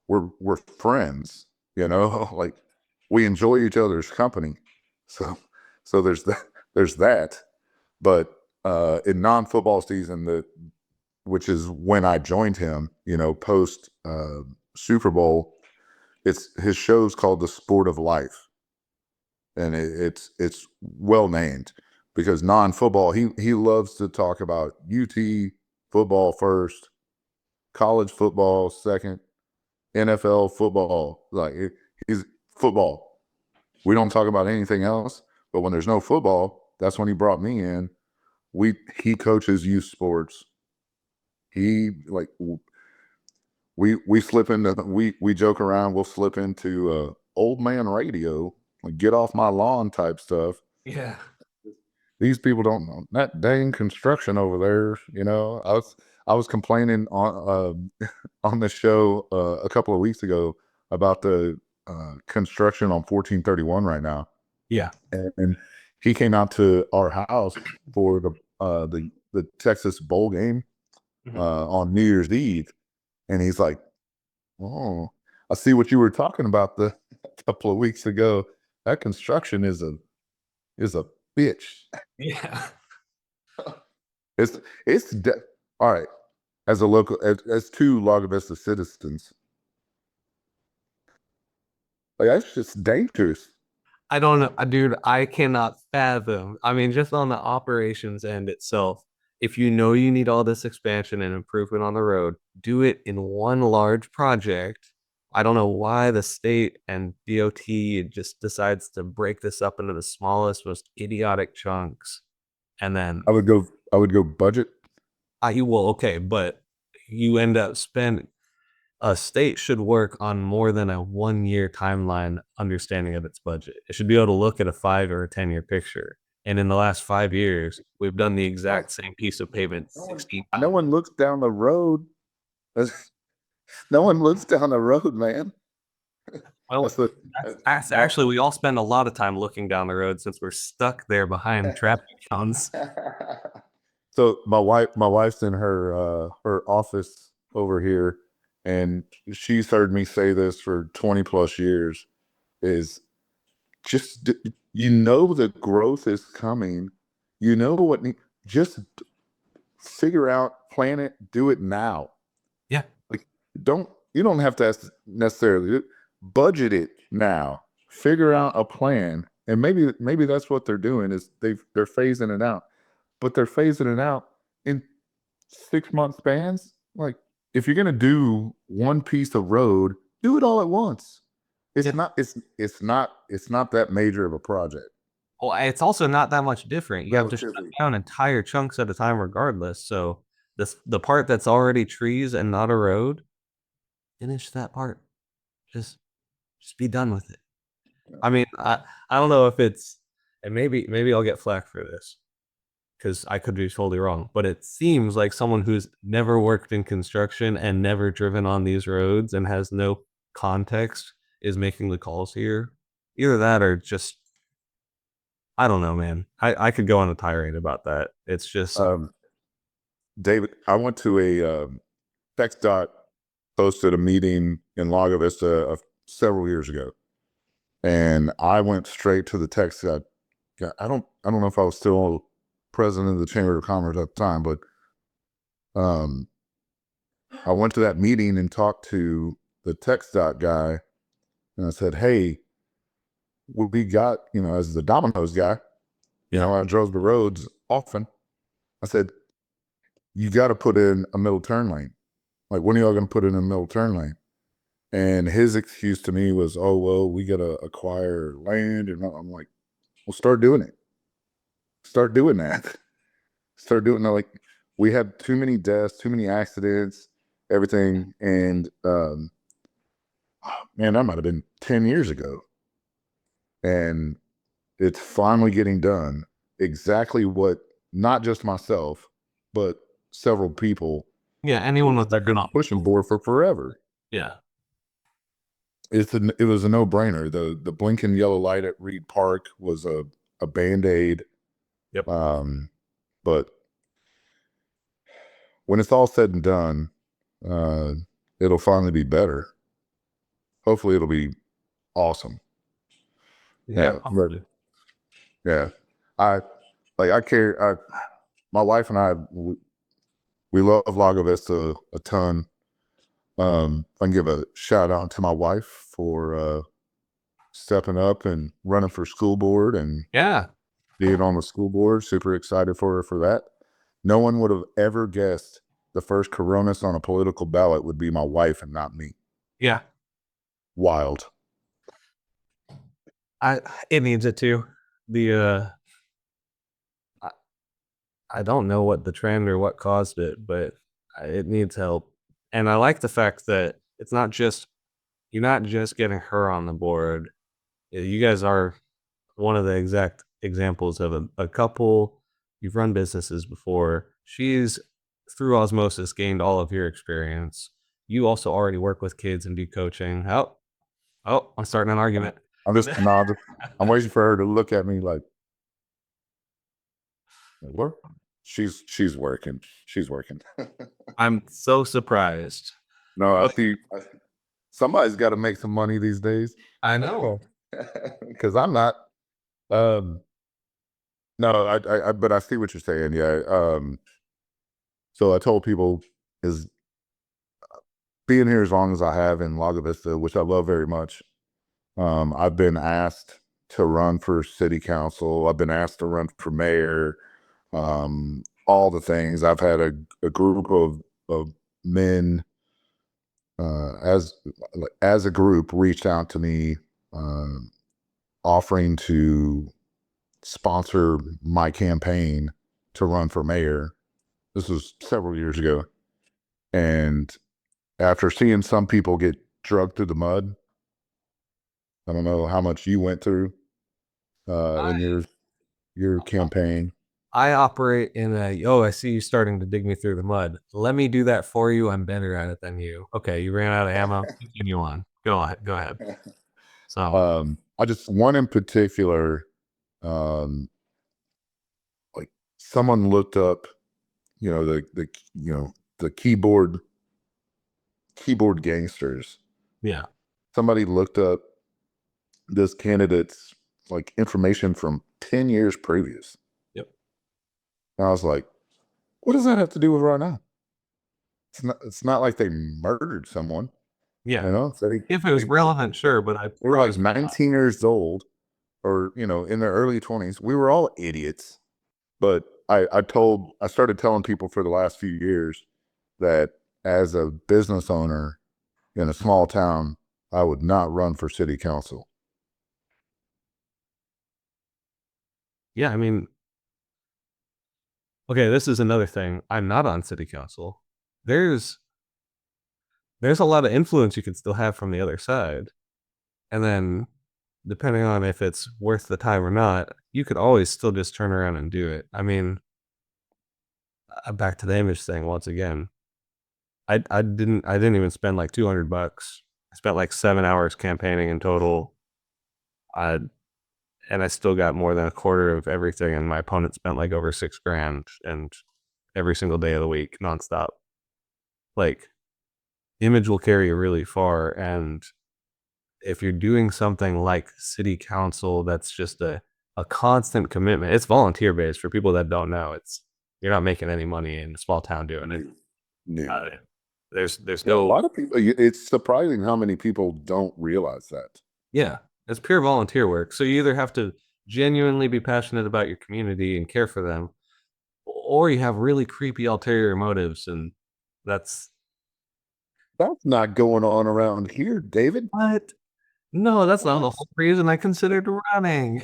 we're friends, you know, like we enjoy each other's company. So, so there's that. But in non-football season, which is when I joined him, you know, post Super Bowl, it's his show's called The Sport of Life, and it's well named because non-football, he loves to talk about UT football first, college football second, NFL football. Like he's football. We don't talk about anything else. But when there's no football, that's when he brought me in. He coaches youth sports. He like we slip into we joke around. We'll slip into old man radio, like get off my lawn type stuff. yeah. These people don't know that dang construction over there. You know, I was complaining on the show a couple of weeks ago about the construction on 1431 right now, Yeah. and he came out to our house for the Texas bowl game Mhm. on New Year's Eve, and he's like, "Oh, I see what you were talking about the a couple of weeks ago. That construction is a bitch." Yeah. It's all right. As a local, as two Lago Vista citizens, like that's just dangerous. I don't know, dude. I cannot fathom. I mean, just on the operations end itself, if you know you need all this expansion and improvement on the road, do it in one large project. I don't know why the state and DOT just decides to break this up into the smallest, most idiotic chunks. And then I would go budget. you will, okay, but you end up spending a state should work on more than a 1 year timeline understanding of its budget. It should be able to look at a 5 or 10 year picture. And in the last 5 years, we've done the Oh, exact same piece of pavement no one, 16 no times. one looks down the road. No one looks down the road, man. Well, That's the that's my, actually, we all spend a lot of time looking down the road since we're stuck there behind traffic cones. so my wife's in her office over here, and she's heard me say this for 20 plus years. Is just you know the growth is coming. You know what? Just figure out, plan it, do it now. Yeah. Like you don't have to necessarily budget it now. Figure out a plan, and maybe that's what they're doing is they're phasing it out, but they're phasing it out in 6 month spans. Like if you're gonna do one piece of road, do it all at once. Yeah. It's not that major of a project. Well, it's also not that much different. You have to shut Relatively. down entire chunks at a time, regardless. So the part that's already trees and not a road, finish that part. Just just be done with it. I mean, I don't know if it's, and maybe I'll get flack for this because I could be totally wrong, but it seems like someone who's never worked in construction and never driven on these roads and has no context is making the calls here. Either that or just I don't know, man. I could go on a tirade about that. It's just Um, David, I went to a TxDOT hosted a meeting in Lago Vista several years ago, And I went straight to the text guy. I don't know if I was still president of the Chamber of Commerce at the time, but um, I went to that meeting and talked to the text dot guy, and I said, "Hey, we got, as the Dominoes guy, I drove the roads often. I said, you got to put in a middle turn lane. Like, when are y'all going to put in a middle turn lane?" And his excuse to me was, "Oh, well, we got to acquire land." And I'm like, "Well, start doing it. Start doing that. Start doing that." Like, we had too many deaths, too many accidents, everything. And man, that might have been 10 years ago. And it's finally getting done. Exactly what, not just myself, but several people Yeah, anyone with that have been pushing for forever. yeah. It was a no brainer. The blinking yellow light at Reed Park was a band aid. Yep. But when it's all said and done, uh, it'll finally be better. Hopefully, it'll be awesome. Yeah, Yeah, but hopefully. yeah, I I care. My wife and I, we love Lago Vista a ton. I can give a shout out to my wife for stepping up and running for school board and Yeah. being on the school board. Super excited for her for that. No one would have ever guessed the first Coronis on a political ballot would be my wife and not me. Yeah. Wild. I it needs it too. The I, I don't know what the trend or what caused it, but it needs help. And I like the fact that it's not just you're not just getting her on the board. You guys are one of the exact examples of a couple. You've run businesses before. She's through osmosis gained all of your experience. You also already work with kids and do coaching. I'm starting an argument. I'm just no, I'm waiting for her to look at me like, what? She's working. She's working. I'm so surprised. No, I But think somebody's got to make some money these days. I know. Because I'm not. Um, no, but I see what you're saying. Yeah. So I told people is being here as long as I have in Lago Vista, which I love very much. I've been asked to run for city council. I've been asked to run for mayor. All the things. I've had a group of men as a group reached out to me, um, offering to sponsor my campaign to run for mayor. This was several years ago, and after seeing some people get drugged through the mud, I don't know how much you went through I, in your campaign. I operate in a, oh, I see you starting to dig me through the mud. Let me do that for you. I'm better at it than you. Okay, you ran out of ammo. Continue on. Go on. Go ahead. So, I just one in particular, um, like someone looked up, the keyboard gangsters. yeah. Somebody looked up this candidate's like information from 10 years previous. Yep. And I was like, what does that have to do with right now? It's not like they murdered someone, Yeah. They, If it was relevant, sure, but I they were like 19 years old or, in their early 20s. We were all idiots. But I started telling people for the last few years that as a business owner in a small town, I would not run for city council. yeah, I mean, okay, this is another thing. I'm not on city council. There's there's a lot of influence you can still have from the other side. And then depending on if it's worth the time or not, you could always still just turn around and do it. I mean, back to the image thing once again. I didn't even spend like $200. I spent like 7 hours campaigning in total. I and I still got more than a quarter of everything, and my opponent spent like over 6 grand and every single day of the week, nonstop. Like image will carry you really far, and if you're doing something like city council, that's just a constant commitment. It's volunteer based for people that don't know. It's you're not making any money in a small town doing it. New. New. Uh, there's Yeah, a no lot of people. It's surprising how many people don't realize that. yeah, it's pure volunteer work. So you either have to genuinely be passionate about your community and care for them, or you have really creepy ulterior motives, and that's That's not going on around here, David. what. No, that's not the What? whole reason I considered running.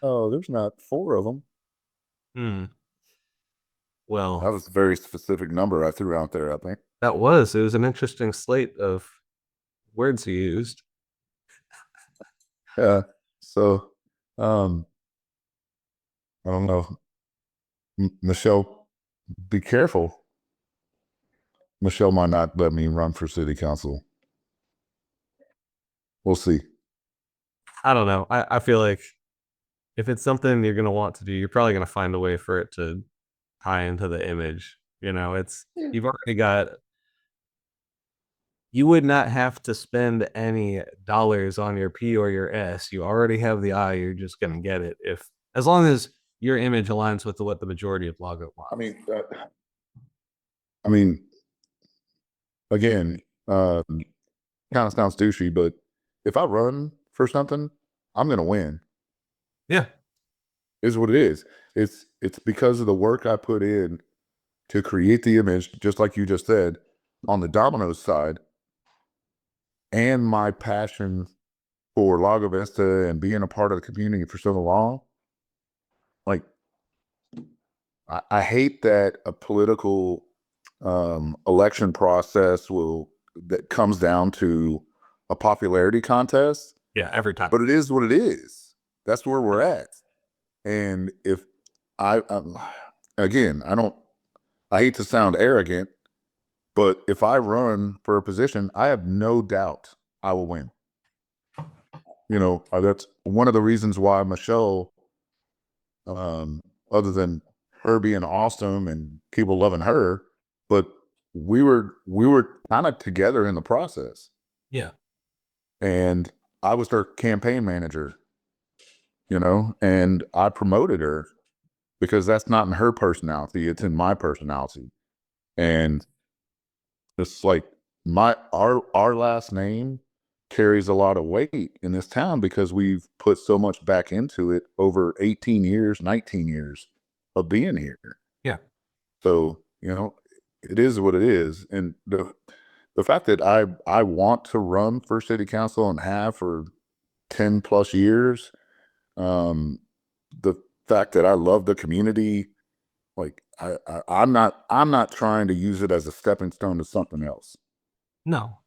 Oh, there's not four of them. Hmm. That Well, was a very specific number I threw out there, I think. it was an interesting slate of words he used. Yeah. So, um, I don't know. Michelle, be careful. Michelle might not let me run for city council. We'll see. I don't know. I feel like if it's something you're gonna want to do, you're probably gonna find a way for it to tie into the image. You know, it's Yeah. you've already got you would not have to spend any dollars on your P or your S. You already have the I. You're just gonna get it if as long as your image aligns with what the majority of Lago want. I mean, I mean, again, kind of sounds douchey, but if I run for something, I'm gonna win. Yeah, Is what it is. It's because of the work I put in to create the image, just like you just said, on the Domino's side, and my passion for Lago Vista and being a part of the community for so long. Like, I hate that a political election process will that comes down to a popularity contest, yeah, every time. but it is what it is. That's where we're at. And if I, again, I don't, I hate to sound arrogant, but if I run for a position, I have no doubt I will win. That's one of the reasons why Michelle, um, other than her being awesome and people loving her, but we were kind of together in the process, Yeah, and I was her campaign manager, and I promoted her because that's not in her personality; it's in my personality, and it's like our last name carries a lot of weight in this town because we've put so much back into it over 18 years, 19 years of being here. yeah. So, it is what it is. And the fact that I want to run for city council and have for 10 plus years, um, the fact that I love the community, like I'm not trying to use it as a stepping stone to something else. No.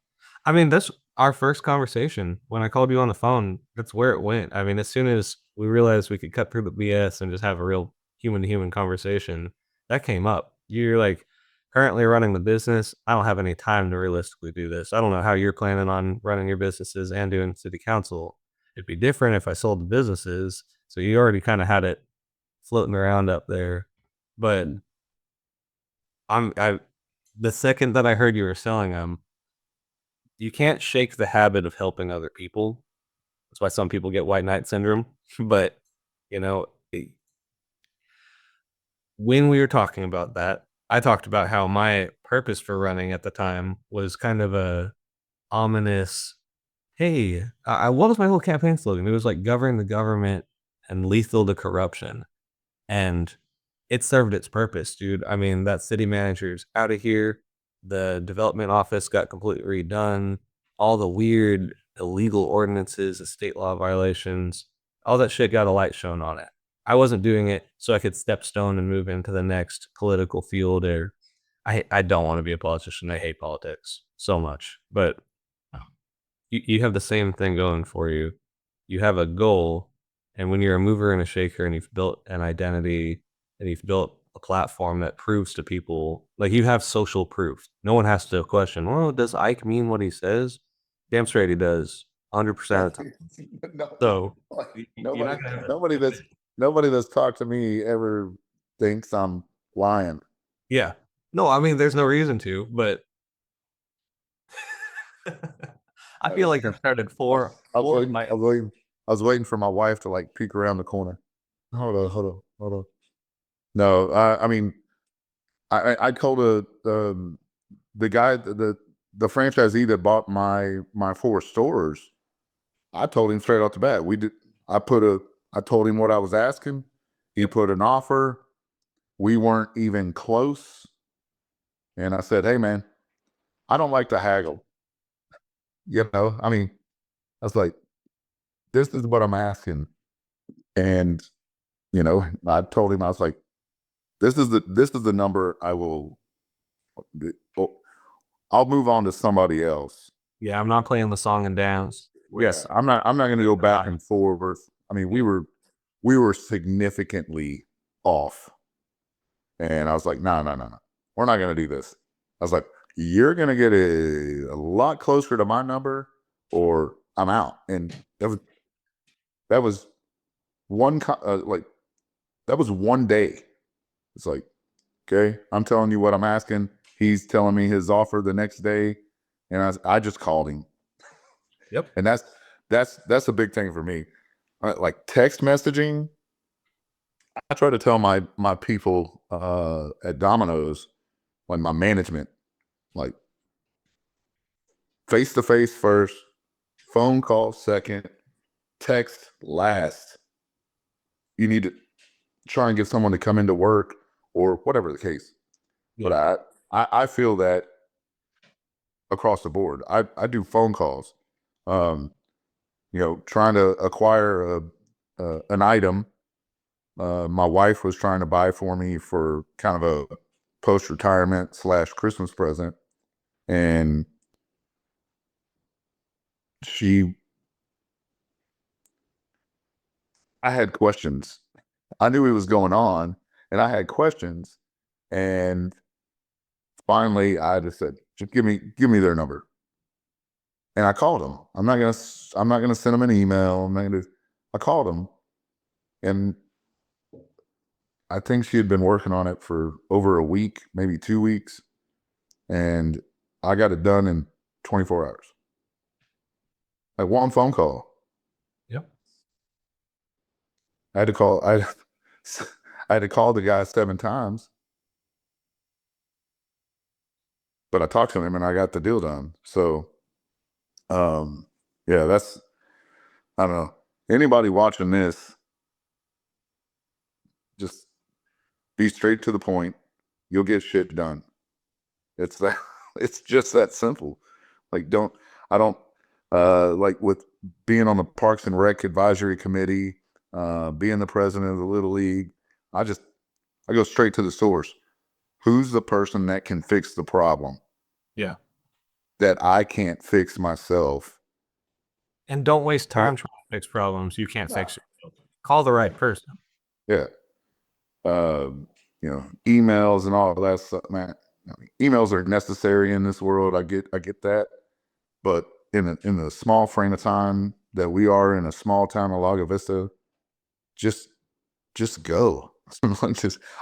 I mean, that's our first conversation. When I called you on the phone, that's where it went. I mean, as soon as we realized we could cut through the BS and just have a real human to human conversation, that came up. You're like currently running the business. I don't have any time to realistically do this. I don't know how you're planning on running your businesses and doing city council. It'd be different if I sold the businesses. So you already kind of had it floating around up there. But I the second that I heard you were selling them, you can't shake the habit of helping other people. That's why some people get white knight syndrome. But you know, when we were talking about that, I talked about how my purpose for running at the time was kind of a ominous. Hey, what was my whole campaign slogan? It was like govern the government and lethal to corruption. And it served its purpose, dude. I mean, that city manager's out of here. The development office got completely redone. All the weird illegal ordinances, the state law violations, all that shit got a light shown on it. I wasn't doing it so I could step stone and move into the next political field. Or I don't want to be a politician. I hate politics so much. But you have the same thing going for you. You have a goal, and when you're a mover and a shaker, and you've built an identity, and you've built a platform that proves to people, like you have social proof. No one has to question. Well, does Ike mean what he says? Damn straight he does, 100% of the time. No, So you're nobody, not gonna have to nobody that's convince. nobody that's talked to me ever thinks I'm lying. Yeah. No, I mean there's no reason to, but I feel like I've started I was four of waiting. my. I was waiting for my wife to like peek around the corner. Hold on. No, I mean, I told the guy, the franchisee that bought my 4 stores. I told him straight off the bat. We did. I put a. I told him what I was asking. He put an offer. We weren't even close. And I said, "Hey, man, I don't like to haggle. I mean, I was like, this is what I'm asking." And I told him, I was like, this is the number I will. oh, I'll move on to somebody else. Yeah, I'm not playing the song and dance. Yeah, I'm not going to go back and forth. I mean, we were significantly off, and I was like, no, no, no, no, we're not going to do this. I was like, you're going to get a lot closer to my number, or I'm out. And that was like that was one day. It's like, okay, I'm telling you what I'm asking. He's telling me his offer the next day, and I just called him, Yep. and that's a big thing for me. Like text messaging, I try to tell my people at Domino's, like my management, like face to face first, phone call second, text last. You need to try and get someone to come into work or whatever the case. Yeah. But I feel that across the board. I do phone calls, um, trying to acquire an item. My wife was trying to buy for me for kind of a post retirement / Christmas present, and she, I had questions. I knew what was going on, and I had questions, and finally, I just said, "Just give me their number." And I called them. I'm not gonna send them an email. I called them, and I think she had been working on it for over a week, maybe 2 weeks, and I got it done in 24 hours. Like one phone call. Yep. I had to call. I I had to call the guy 7 times, but I talked to him and I got the deal done. So, um, yeah, that's I don't know. Anybody watching this, just be straight to the point. You'll get shit done. It's that. It's just that simple. Like I don't like with being on the Parks and Rec advisory committee, being the president of the Little League. I just I go straight to the source. Who's the person that can fix the problem Yeah. that I can't fix myself? And don't waste Uh, time trying to fix problems you can't fix yourself. Call the right person. yeah. Um, emails and all of that stuff, man. I mean, emails are necessary in this world. I get that. But in the small frame of time that we are in a small town of Lago Vista, just go.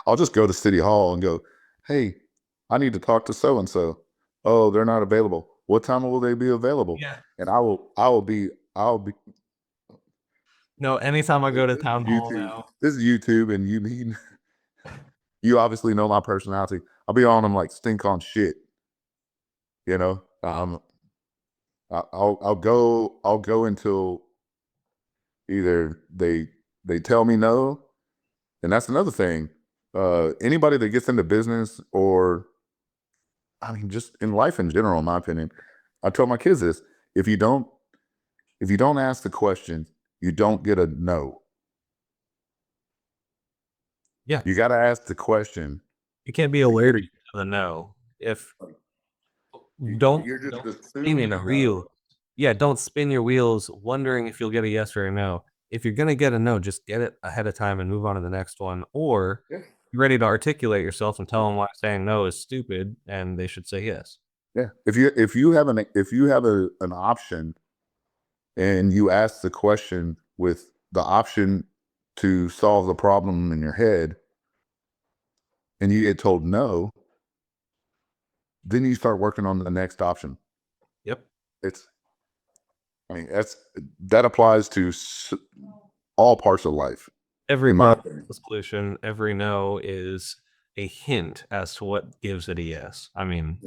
I'll just go to City Hall and go, hey, I need to talk to so and so. Oh, they're not available. What time will they be available? Yeah. And I'll be No, anytime I go to this is town hall YouTube. now. This is YouTube, and you obviously know my personality. I'll be on them like stink on shit. You know, I'll go until either they tell me no, and that's another thing. Anybody that gets into business, or I mean, just in life in general, in my opinion, I tell my kids this: if you don't ask the question, you don't get a no. Yeah. You got to ask the question. You can't be allergic to the no. If You're just don't spin assuming your no. wheel. Yeah, don't spin your wheels wondering if you'll get a yes or a no. If you're gonna get a no, just get it ahead of time and move on to the next one. Or Yeah, you're ready to articulate yourself and tell them why saying no is stupid and they should say yes. yeah. If you have an option and you ask the question with the option to solve the problem in your head, and you get told no, then you start working on the next option. Yep. It's I mean, that applies to all parts of life, Every in my problem opinion. is a solution. Every no is a hint as to what gives it a yes. I mean,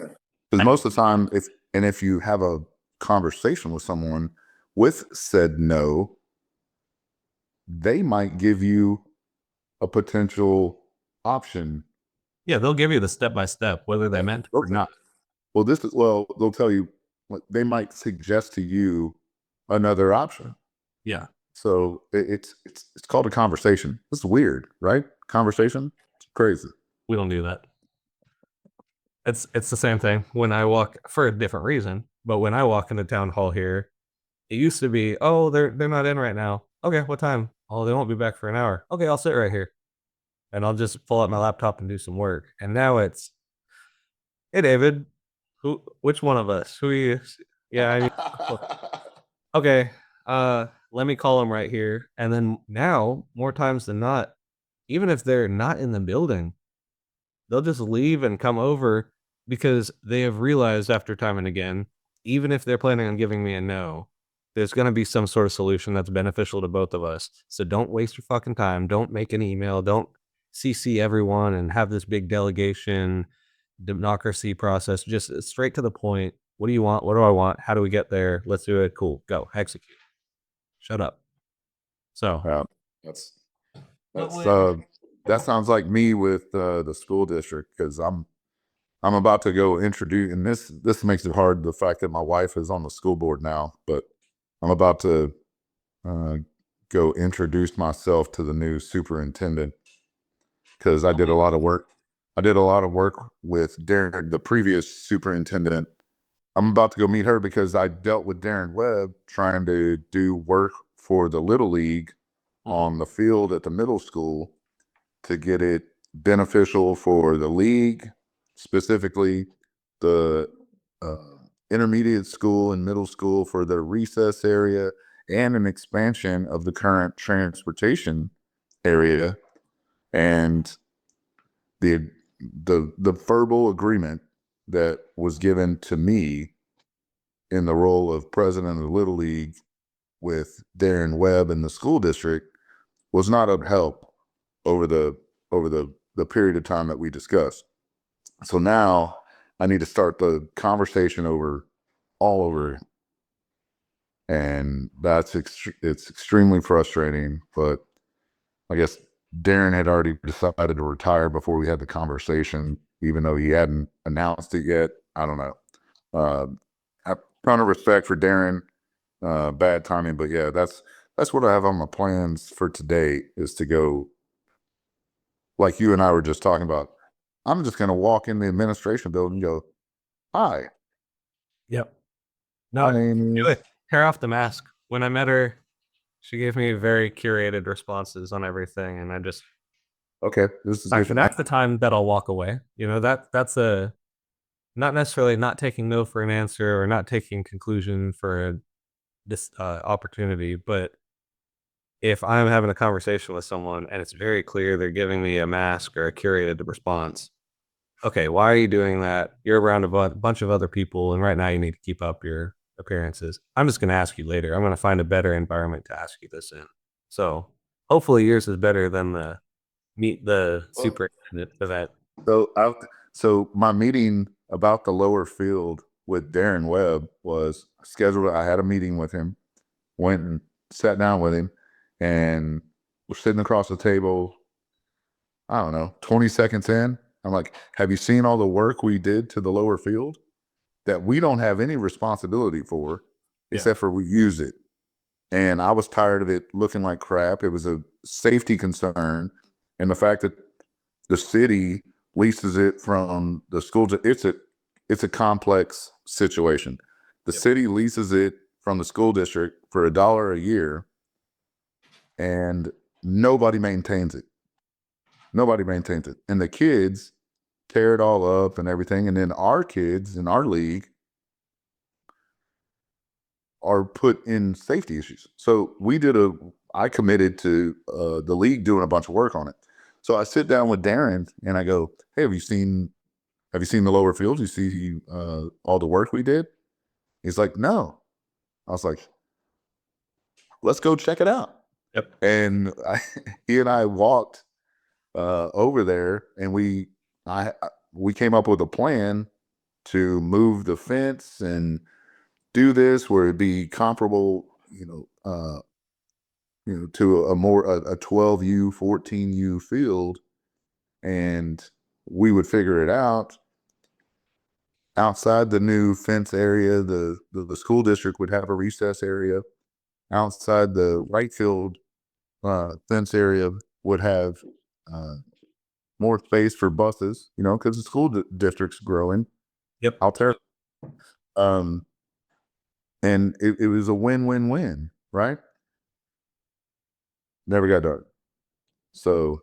Because most of the time, if you have a conversation with someone with said no, they might give you a potential option. yeah, they'll give you the step by step, whether they meant to or not. Well, they'll tell you, they might suggest to you another option. Yeah, So it's called a conversation. It's weird, right? Conversation. It's crazy. we don't do that. It's the same thing when I walk for a different reason, but when I walk into town hall here, it used to be, oh, they're not in right now. Okay, what time? Oh, they won't be back for an hour. Okay, I'll sit right here and I'll just pull out my laptop and do some work. And now it's, hey David, which one of us? Who are you? Yeah, I mean, okay, let me call him right here. And then now, more times than not, even if they're not in the building, they'll just leave and come over because they have realized after time and again, even if they're planning on giving me a no, there's going to be some sort of solution that's beneficial to both of us. So don't waste your fucking time. Don't make an email. Don't CC everyone and have this big delegation democracy process. Just straight to the point. What do you want? What do I want? How do we get there? Let's do it. Cool. Go. Execute. Shut up. So, Yeah, that's but that's when that sounds like me with the school district, because I'm about to go introduce, and this makes it hard, the fact that my wife is on the school board now, but I'm about to uh, go introduce myself to the new superintendent, because I did a lot of work. I did a lot of work with Darren, the previous superintendent. I'm about to go meet her because I dealt with Darren Webb trying to do work for the Little League Mhm. on the field at the middle school to get it beneficial for the league, specifically the uh, intermediate school and middle school for the recess area, and an expansion of the current transportation area. And the the verbal agreement that was given to me in the role of president of the Little League with Darren Webb and the school district was not of help over the period of time that we discussed. So now I need to start the conversation over all over, and it's extremely frustrating. But I guess Darren had already decided to retire before we had the conversation, even though he hadn't announced it yet. I don't know. Uh, I have a ton of respect for Darren. Bad timing, but yeah, that's what I have on my plans for today, is to go, like you and I were just talking about. I'm just going to walk in the administration building and go, hi, Yep. No, my name do is. it. Tear off the mask. When I met her, she gave me very curated responses on everything, and I just Okay, this is sorry, good. so that's the time that I'll walk away. You know, that's a not necessarily not taking no for an answer or not taking conclusion for this opportunity, but if I'm having a conversation with someone and it's very clear they're giving me a mask or a curated response, okay, why are you doing that? You're around a bunch of other people, and right now you need to keep up your appearances. I'm just going to ask you later. I'm going to find a better environment to ask you this in. So hopefully yours is better than the meet the Well, superintendent event. so my meeting about the lower field with Darren Webb was scheduled. I had a meeting with him, went and sat down with him, and we're sitting across the table. I don't know, 20 seconds in, I'm like, have you seen all the work we did to the lower field that we don't have any responsibility for, Yeah. except for we use it? And I was tired of it looking like crap. It was a safety concern. And the fact that the city leases it from the school, it's a complex situation. The Yep. city leases it from the school district for $1 a year, and nobody maintains it. Nobody maintains it. And the kids tear it all up and everything. And then our kids in our league are put in safety issues. So I committed to the league doing a bunch of work on it. So I sit down with Darren and I go, hey, have you seen the lower fields? You see all the work we did? He's like, no. I was like, let's go check it out. Yep. And he and I walked over there, and we came up with a plan to move the fence and do this where it'd be comparable, to a 12U, 14U field, and we would figure it out outside the new fence area. The school district would have a recess area. Outside the right field fence area would have uh, more space for buses, because the school district's growing Yep. out there. Um, and it was a win-win-win, right? Never got done. So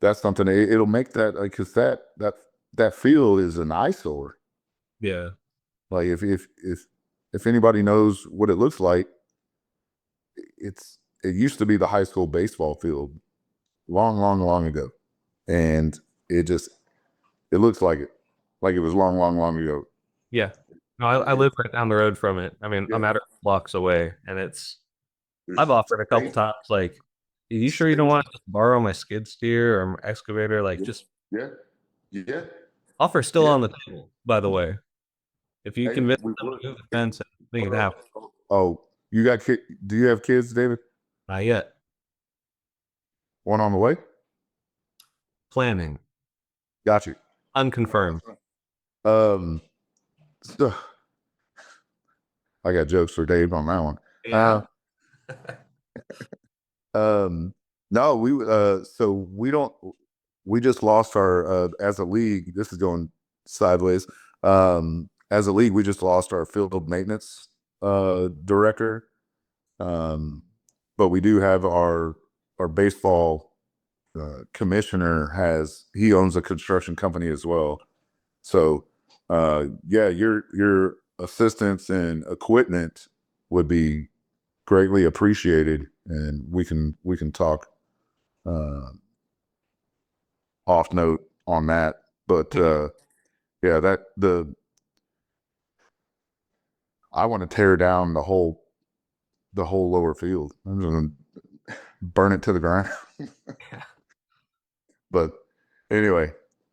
that's something. It'll make that, like, because that field is an eyesore. Yeah. Like, if anybody knows what it looks like, it used to be the high school baseball field long, long, long ago, and it looks like it was long, long, long ago. Yeah. No, I live right down the road from it. I mean, I'm Yeah, at blocks away, and I've there's offered a couple space, times, like, are you sure you don't space. want to just borrow my skid steer or my excavator? Like, Yeah, just yeah, yeah, offer still yeah. on the table, by the way. If you Hey, convince we them would. to move the fence, I think it happen. Oh, you got kid? Do you have kids, David? Not yet. One on the way. Planning. Got you. Unconfirmed. Um, so I got jokes for Dave on that one. Yeah. Um, no, so we don't. We just lost our as a league. This is going sideways. As a league, we just lost our field maintenance director. Um, but we do have our baseball commissioner. He owns a construction company as well. So yeah, your assistance and equipment would be greatly appreciated, and we can talk uh, off note on that. But yeah, that the I want to tear down the whole lower field. I'm just gonna burn it to the ground. But anyway,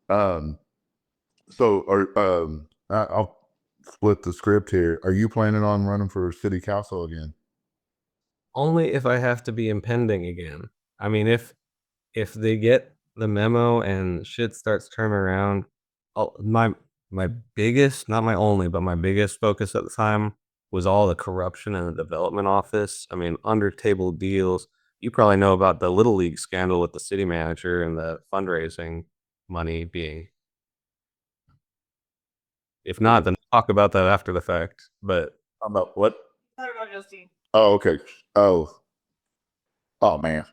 um, I'll split the script here. Are you planning on running for city council again? Only if I have to be impending again. I mean, if they get the memo and shit starts turning around, my biggest, not my only, but my biggest focus at the time was all the corruption in the development office. I mean, under table deals. You probably know about the Little League scandal with the city manager and the fundraising money being. If not, then talk about that after the fact. But About what? Oh, okay. Oh, oh man.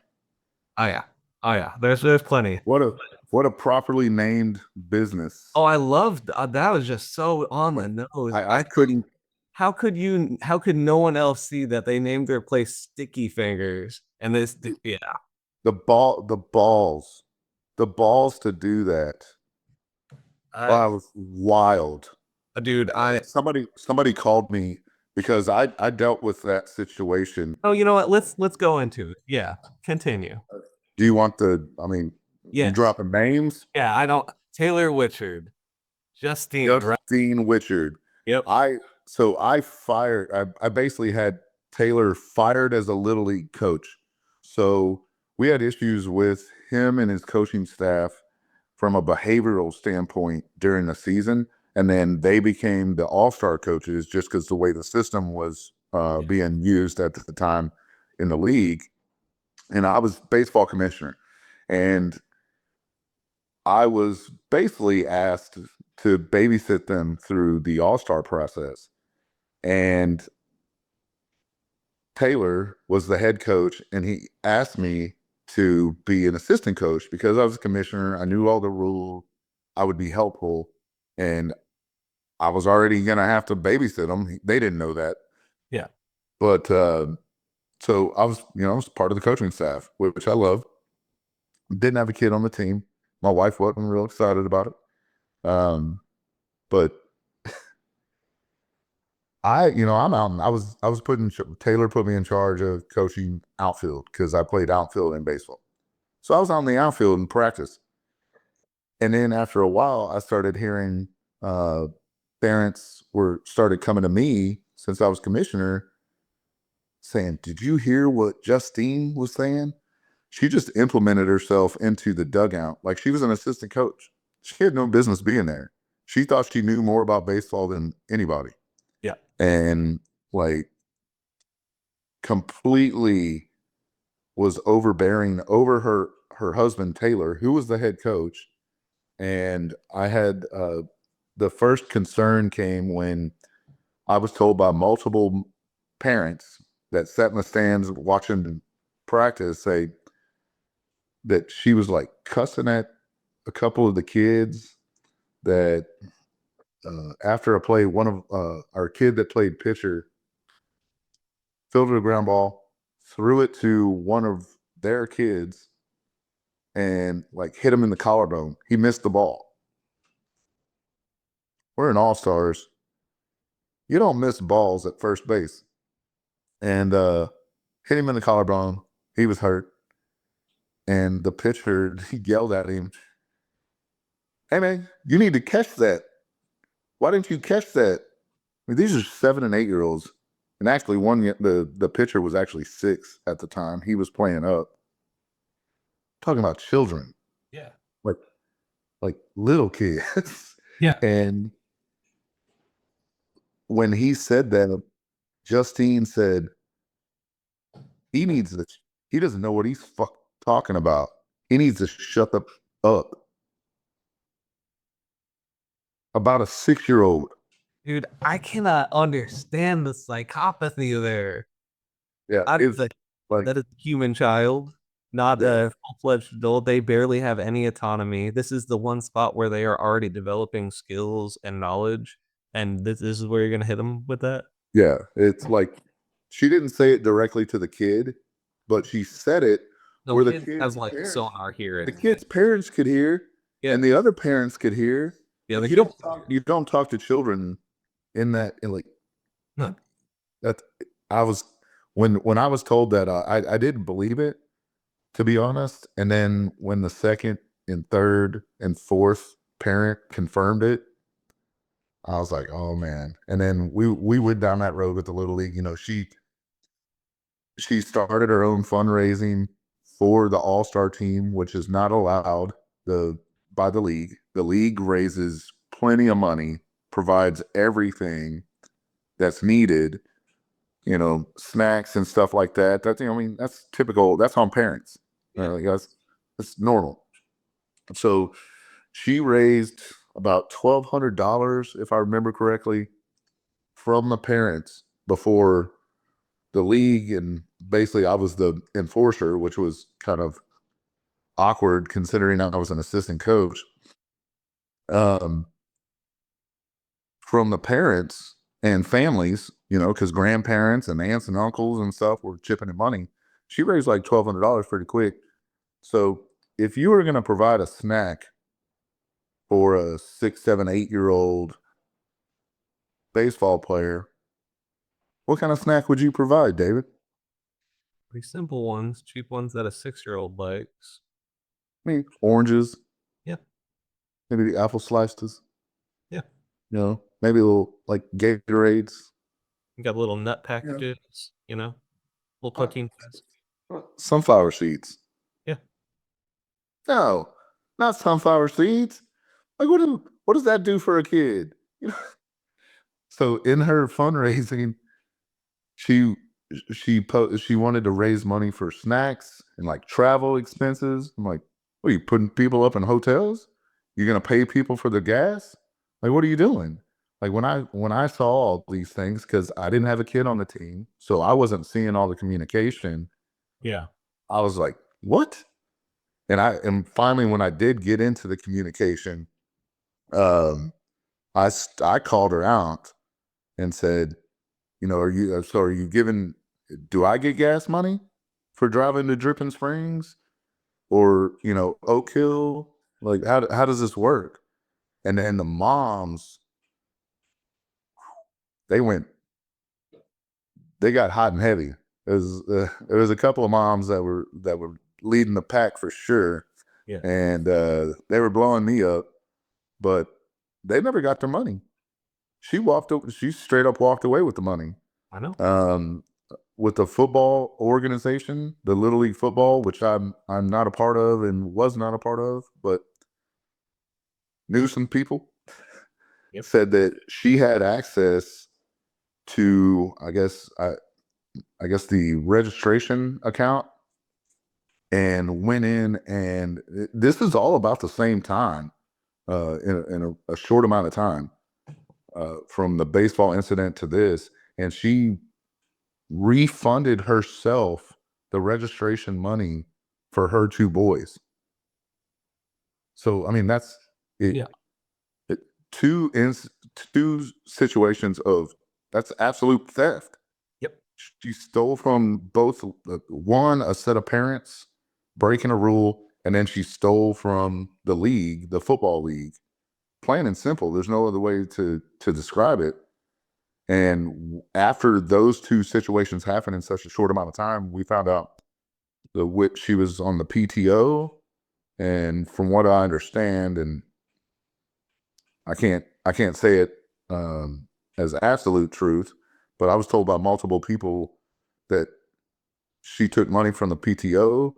oh yeah, oh yeah, there's plenty. What a properly named business. Oh, I loved that was just so on the nose. I couldn't. How could no one else see that they named their place Sticky Fingers? And this, yeah, The balls to do that. I, Wow, it was wild. dude, Somebody called me because I dealt with that situation. oh, you know what? Let's go into it. Yeah, continue. Do you want I mean, you Yes, dropping names? yeah, I don't. Taylor Witchard, Justine, right? Justine Witchard. Yep. I basically had Taylor fired as a little league coach. So we had issues with him and his coaching staff from a behavioral standpoint during the season. And then they became the all-star coaches just because the way the system was being used at the time in the league. And I was baseball commissioner. And I was basically asked to babysit them through the all-star process. And Taylor was the head coach, and he asked me to be an assistant coach because I was a commissioner. I knew all the rules. I would be helpful, and I was already going to have to babysit them. They didn't know that. Yeah. But so I was part of the coaching staff, which I love. Didn't have a kid on the team. My wife wasn't real excited about it. But I'm out. I was Taylor put me in charge of coaching outfield because I played outfield in baseball. So I was on the outfield in practice. And then after a while, I started hearing uh, parents were started coming to me since I was commissioner saying, "Did you hear what Justine was saying? She just implemented herself into the dugout like she was an assistant coach. She had no business being there. She thought she knew more about baseball than anybody, Yeah. and like completely was overbearing over her husband Taylor, who was the head coach. And I had the first concern came when I was told by multiple parents that sat in the stands watching practice say that she was like cussing at a couple of the kids that after a play, one of our kid that played pitcher fielded a ground ball, threw it to one of their kids, and like hit him in the collarbone. He missed the ball. We're in all stars. You don't miss balls at first base, and hit him in the collarbone. He was hurt, and the pitcher he yelled at him, "Hey man, you need to catch that. Why didn't you catch that?" I mean, these are 7 and 8 year olds, and actually, the pitcher was actually 6 at the time. He was playing up. Talking about children, Yeah. like little kids, Yeah. and when he said that, Justine said he needs to. He doesn't know what he's talking about. He needs to shut the up about a 6 year old. Dude, I cannot understand the psychopathy there. Yeah, I, it's the, like that is a human child, not yeah, a full-fledged adult. They barely have any autonomy. This is the one spot where they are already developing skills and knowledge, and this is where you're gonna hit them with that. yeah. It's like she didn't say it directly to the kid, but she said it No where the kid has kid's like parents, sonar the hearing. kid's parents could hear, Yeah, and the other parents could hear. yeah. Like Like you don't. you don't talk to children in that in like No. that. I was when I was told that I didn't believe it, to be honest. And then when the second and third and fourth parent confirmed it, I was like, oh man. And then we went down that road with the little league. She started her own fundraising for the all-star team, which is not allowed the by the league. The league raises plenty of money, provides everything that's needed, snacks and stuff like that. I mean, that's typical. That's on parents. Yeah. Like, that's normal. So she raised about $1,200, if I remember correctly, from the parents before the league, and basically I was the enforcer, which was kind of awkward considering I was an assistant coach. Um, from the parents and families, because grandparents and aunts and uncles and stuff were chipping in money. She raised like $1,200 pretty quick. So if you were going to provide a snack for a 6, 7, 8 year old baseball player, what kind of snack would you provide, David? Pretty simple ones, cheap ones that a 6-year-old likes. I mean, oranges, Yeah, maybe the apple slices, yeah. maybe a little like Gatorades, You got little nut you know, packages, little uh, protein pads. sunflower seeds. Yeah, No, not sunflower seeds. Like what does that do for a kid? You know. So in her fundraising, she she wanted to raise money for snacks and like travel expenses. I'm like, what are you putting people up in hotels? You're gonna pay people for the gas? Like, what are you doing? Like when I saw all these things, because I didn't have a kid on the team, so I wasn't seeing all the communication. yeah. I was like, what? And finally when I did get into the communication, um, I called her out and said, are you giving, do I get gas money for driving to Dripping Springs or, Oak Hill? Like, how does this work? And then the moms, they went they got hot and heavy. There was a couple of moms that were leading the pack for sure, Yeah, and they were blowing me up, but they never got their money. She straight up walked away with the money. I know. Um, with the football organization, the Little League football, which I'm not a part of and was not a part of, but knew some people, Yep. said that she had access to, I guess the registration account, and went in, and this is all about the same time, in a short amount of time, from the baseball incident to this, and she refunded herself the registration money for her two boys. So I mean, that's it. Yeah. it two two situations of that's absolute theft. Yep. She stole from both, one, a set of parents breaking a rule, and then she stole from the league, the football league. Plain and simple. There's no other way to describe it. And after those two situations happened in such a short amount of time, we found out the whip she was on the PTO. And from what I understand, and I can't say it as absolute truth, but I was told by multiple people that she took money from the PTO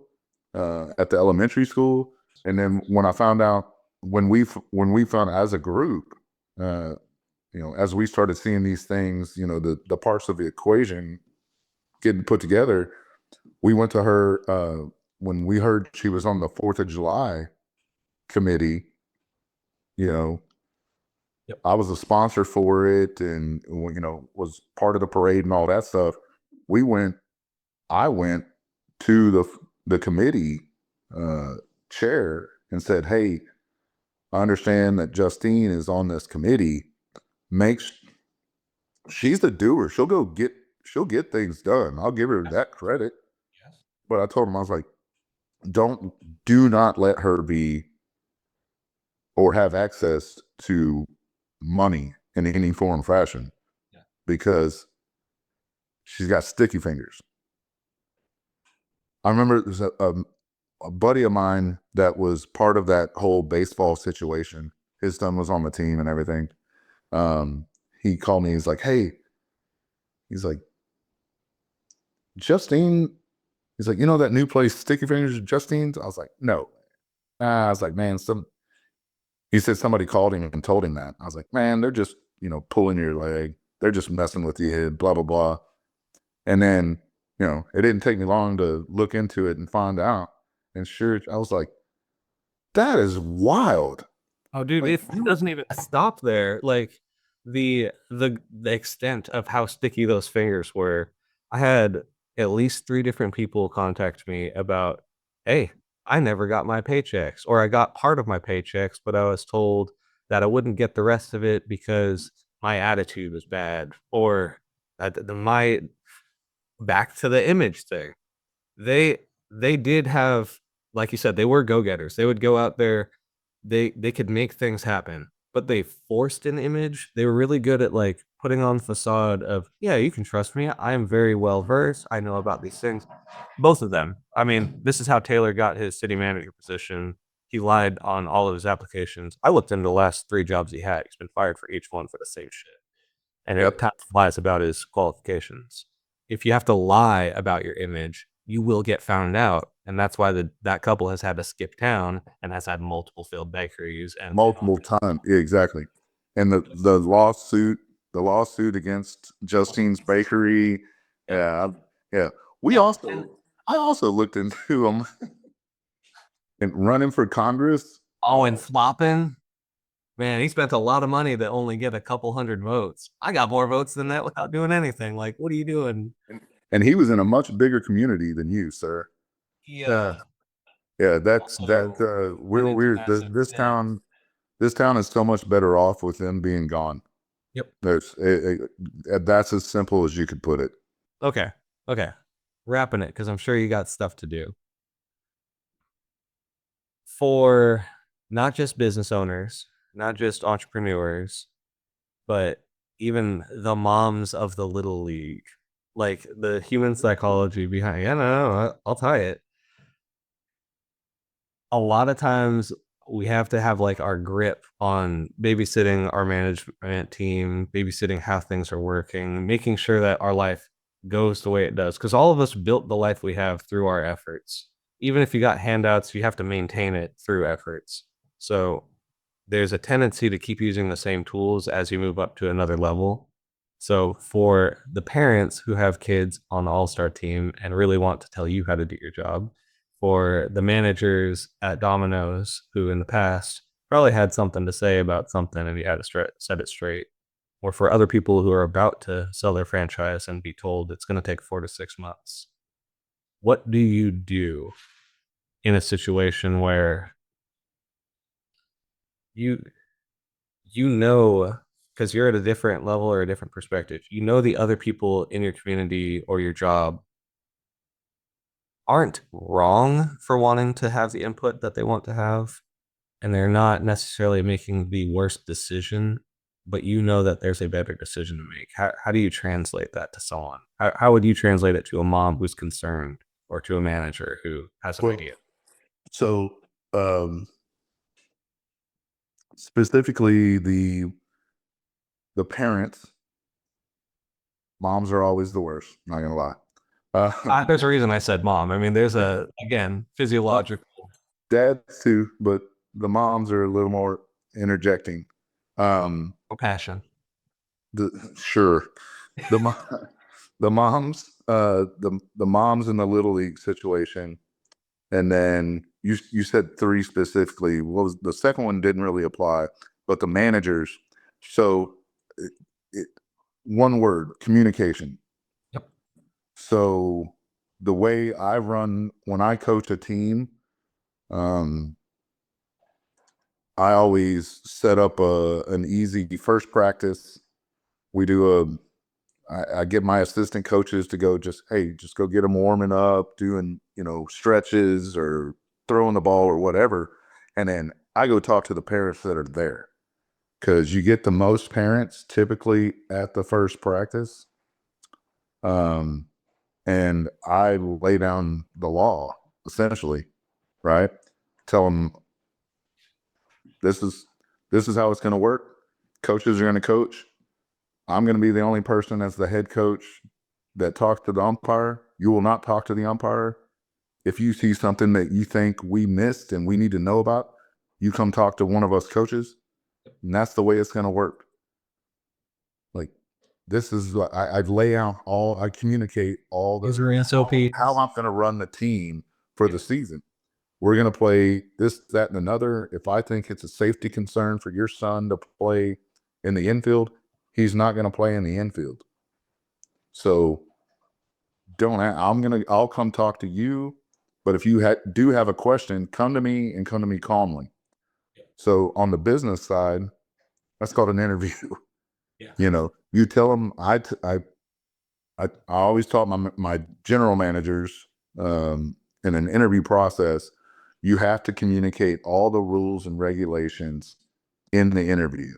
at the elementary school, and then when I found out, when we found out as a group, uh, as we started seeing these things, the parts of the equation getting put together, we went to her when we heard she was on the Fourth of July committee. You know, Yep. I was a sponsor for it, and was part of the parade and all that stuff. We went. I went to the committee uh, chair and said, "Hey, I understand that Justine is on this committee. Makes She's the doer. She'll get things done. I'll give her Yes. that credit." Yes. But I told him, I was like, "Don't do not let her be or have access to money in any form or fashion, Yeah. because she's got sticky fingers." I remember there's a buddy of mine that was part of that whole baseball situation. His son was on the team and everything. Um, he called me. He's like, "Hey," he's like, "Justine." He's like, "You know that new place, Sticky Fingers, Justine's?" I was like, "No." I was like, "Man, some." He said somebody called him and told him that. I was like, "Man, they're just pulling your leg. They're just messing with you. Blah blah blah." And then it didn't take me long to look into it and find out. And sure, I was like, "That is wild." Oh, dude, Like, it doesn't even stop there. Like the extent of how sticky those fingers were. I had at least three different people contact me about, hey, I never got my paychecks, or I got part of my paychecks, but I was told that I wouldn't get the rest of it because my attitude was bad, or that my back to the image thing. They they did have, like you said, they were go-getters. They would go out there, they could make things happen, but they forced an image. They were really good at like putting on facade of, yeah, you can trust me. I am very well versed. I know about these things. Both of them. I mean, this is how Taylor got his city manager position. He lied on all of his applications. I looked into the last three jobs he had. He's been fired for each one for the same shit. And yeah, it kind of lies about his qualifications. If you have to lie about your image, you will get found out, and that's why that couple has had to skip town and has had multiple failed bakeries and multiple times. Yeah, exactly. And the lawsuit against Justine's Bakery. yep. Yeah, yeah. We Oh, and also, I also looked into them and running for Congress. and flopping. Man, he spent a lot of money to only get a couple hundred votes. I got more votes than that without doing anything. Like, what are you doing? And he was in a much bigger community than you, sir. He Yeah, that's that. also went into massive debt. This town is so much better off with them being gone. Yep. That's as simple as you could put it. Okay. Okay. Wrapping it because I'm sure you got stuff to do. For not just business owners, not just entrepreneurs, but even the moms of the little league. like the human psychology behind. Yeah, no, I'll tie it. A lot of times we have to have like our grip on babysitting our management team, babysitting how things are working, making sure that our life goes the way it does. Because all of us built the life we have through our efforts. Even if you got handouts, you have to maintain it through efforts. So there's a tendency to keep using the same tools as you move up to another level. So for the parents who have kids on the all-star team and really want to tell you how to do your job, for the managers at Domino's who in the past probably had something to say about something and you had to set it straight, or for other people who are about to sell their franchise and be told it's going to take 4 to 6 months. What do you do in a situation where you you know, because you're at a different level or a different perspective, you know the other people in your community or your job aren't wrong for wanting to have the input that they want to have, and they're not necessarily making the worst decision, but you know that there's a better decision to make. How do you translate that to someone? How would you translate it to a mom who's concerned or to a manager who has an Well, idea? so um, specifically the parents, moms are always the worst. Not gonna lie. There's a reason I said mom. I mean, there's a, again, Uh, physiological dads too, but the moms are a little more interjecting. Um, passion. sure, the the moms, the moms in the little league situation, and then you said three specifically. What was the second one? Didn't really apply, but the managers. So, it, it, one word: communication. Yep. So the way I run when I coach a team, um, I always set up an easy first practice. We do I get my assistant coaches to go just, hey, just go get them warming up, doing, stretches or throwing the ball or whatever. And then I go talk to the parents that are there because you get the most parents typically at the first practice. Um, and I lay down the law essentially, right? Tell them this is this is how it's going to work. Coaches are going to coach. I'm going to be the only person as the head coach that talks to the umpire. You will not talk to the umpire. If you see something that you think we missed and we need to know about, you come talk to one of us coaches. And that's the way it's going to work. Like, this is I lay out I communicate all These the are how SOPs. I'm going to run the team for Yeah. the season. We're going to play this, that, and another. If I think it's a safety concern for your son to play in the infield, he's not going to play in the infield. So I'll come talk to you. But if you do have a question, come to me and come to me calmly. So on the business side, that's called an interview. Yeah. You tell them I always taught my general managers in an interview process, you have to communicate all the rules and regulations in the interview.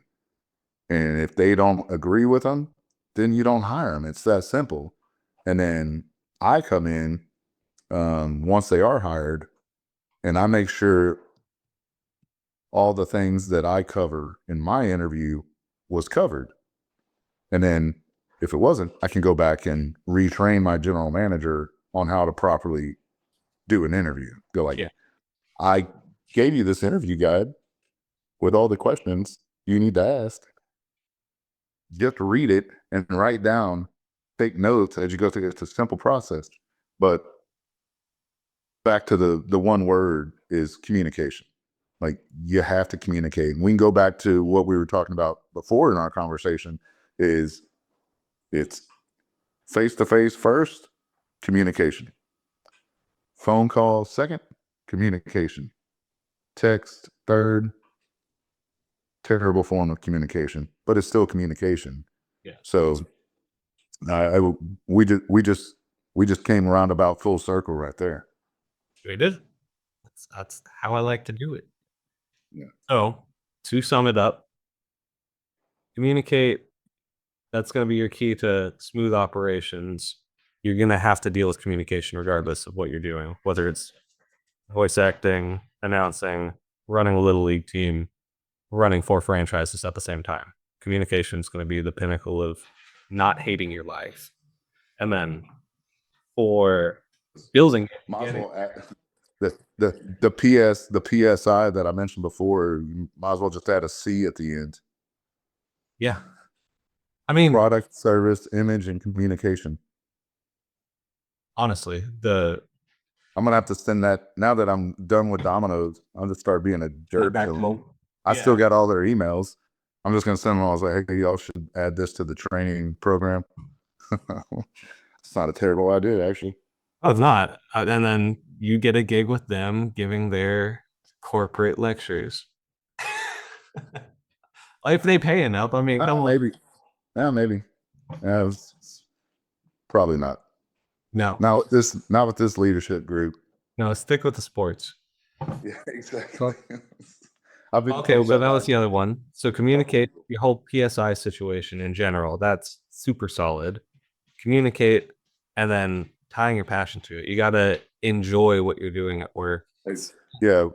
And if they don't agree with them, then you don't hire them. It's that simple. And then I come in once they are hired, and I make sure all the things that I cover in my interview was covered. And then if it wasn't, I can go back and retrain my general manager on how to properly do an interview. Go like, Yeah. I gave you this interview guide with all the questions you need to ask. Just read it and write down, take notes as you go through. It's a simple process. But back to the one word is communication. Like, you have to communicate. And we can go back to what we were talking about before in our conversation is it's face to face first, communication. Phone call second, communication. Text third, terrible form of communication, but it's still communication. Yeah. So I we just we just came around about full circle right there. We did. That's how I like to do it. Yeah. So to sum it up, communicate. That's going to be your key to smooth operations. you're going to have to deal with communication regardless of what you're doing, whether it's voice acting, announcing, running a little league team, running 4 franchises at the same time. Communication is going to be the pinnacle of not hating your life. And then for building, Might as well add the PSI that I mentioned before. You might as well just add a C at the end. yeah. I mean, Product, service, image, and communication. honestly, I'm gonna have to send that now that I'm done with Domino's. I'll just start being a jerk to them. I still got all their emails. I'm just gonna send them. I was like, hey, y'all should add this to the training program. It's not a terrible idea, actually. Oh, it's not. And then you get a gig with them giving their corporate lectures. If they pay enough, I mean, come on. Maybe. Yeah, maybe. Yeah, probably not. No, Not with this leadership group. no, stick with the sports. Yeah, exactly. I've been Okay, but that was the other one. So communicate your whole PSI situation in general. That's super solid. Communicate and then tying your passion to it. You got to enjoy what you're doing at work. Yeah,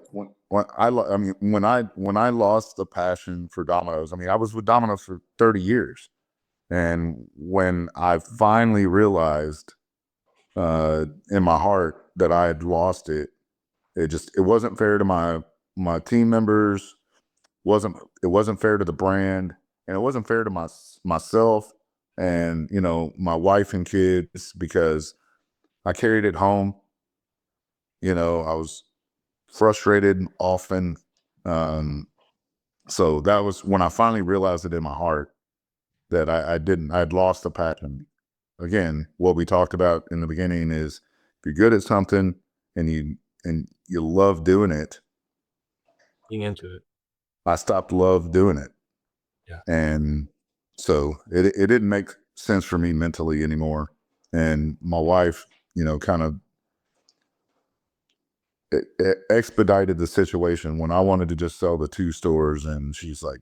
when I lost the passion for Domino's, I mean, I was with Domino's for 30 years. And when I finally realized in my heart that I had lost it, it wasn't fair to my team members, it wasn't fair to the brand, and it wasn't fair to myself and my wife and kids, because I carried it home. I was frustrated often. So that was when I finally realized it in my heart that I'd lost the passion. Again, what we talked about in the beginning is if you're good at something and you love doing it. Being into it. I stopped love doing it. Yeah. And so it didn't make sense for me mentally anymore. And my wife, kind of it expedited the situation when I wanted to just sell the 2 stores, and she's like,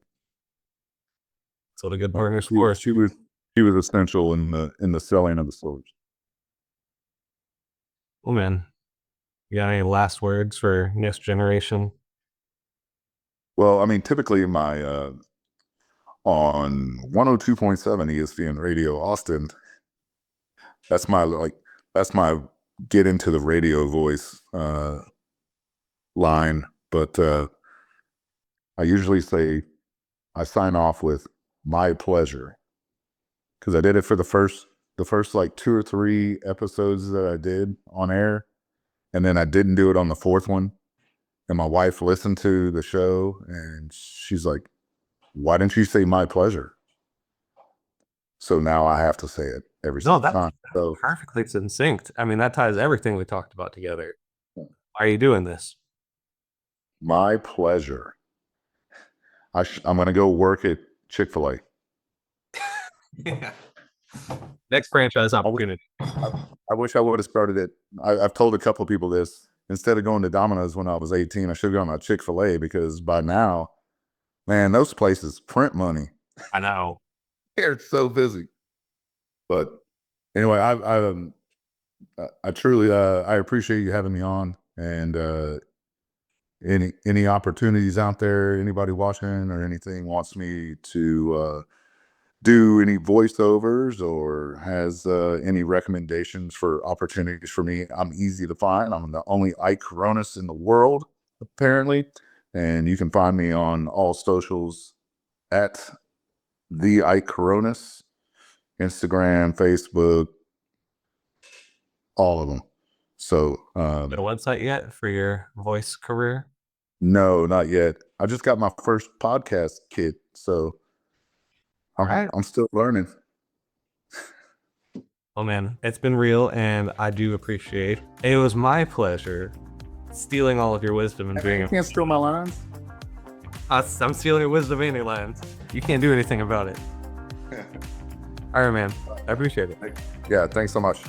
that's what a good partner's for. she was essential in the selling of the stores. Oh man, you got any last words for next generation? Well, I mean, typically my on 102.7 ESPN Radio Austin, that's my get into the radio voice line. But I usually say I sign off with my pleasure, because I did it for the first like 2 or 3 episodes that I did on air, and then I didn't do it on the 4th one. And my wife listened to the show and she's like, why didn't you say my pleasure? So now I have to say it every single time. So Perfectly succinct. I mean, that ties everything we talked about together. Why are you doing this? my pleasure. I'm going to go work at Chick-fil-A. Next franchise opportunity. I wish I would have started it. I've told a couple of people this. Instead of going to Domino's when I was 18, I should have gone to Chick-fil-A, because by now, man, those places print money. I know. They're so busy. But anyway, I truly I appreciate you having me on, and any opportunities out there, anybody watching or anything wants me to do any voiceovers or has any recommendations for opportunities for me, I'm easy to find. I'm the only Ike Coronis in the world, apparently. And you can find me on all socials at the Ike Coronis, Instagram, Facebook, all of them. So Got a website yet for your voice career? no, not yet. I just got my first podcast kit, so I'm still learning. Oh man, it's been real, and I do appreciate. It was my pleasure stealing all of your wisdom and being. You can't steal my lines. I'm stealing your wisdom and your lines. You can't do anything about it. All right, man. I appreciate it. Yeah, thanks so much.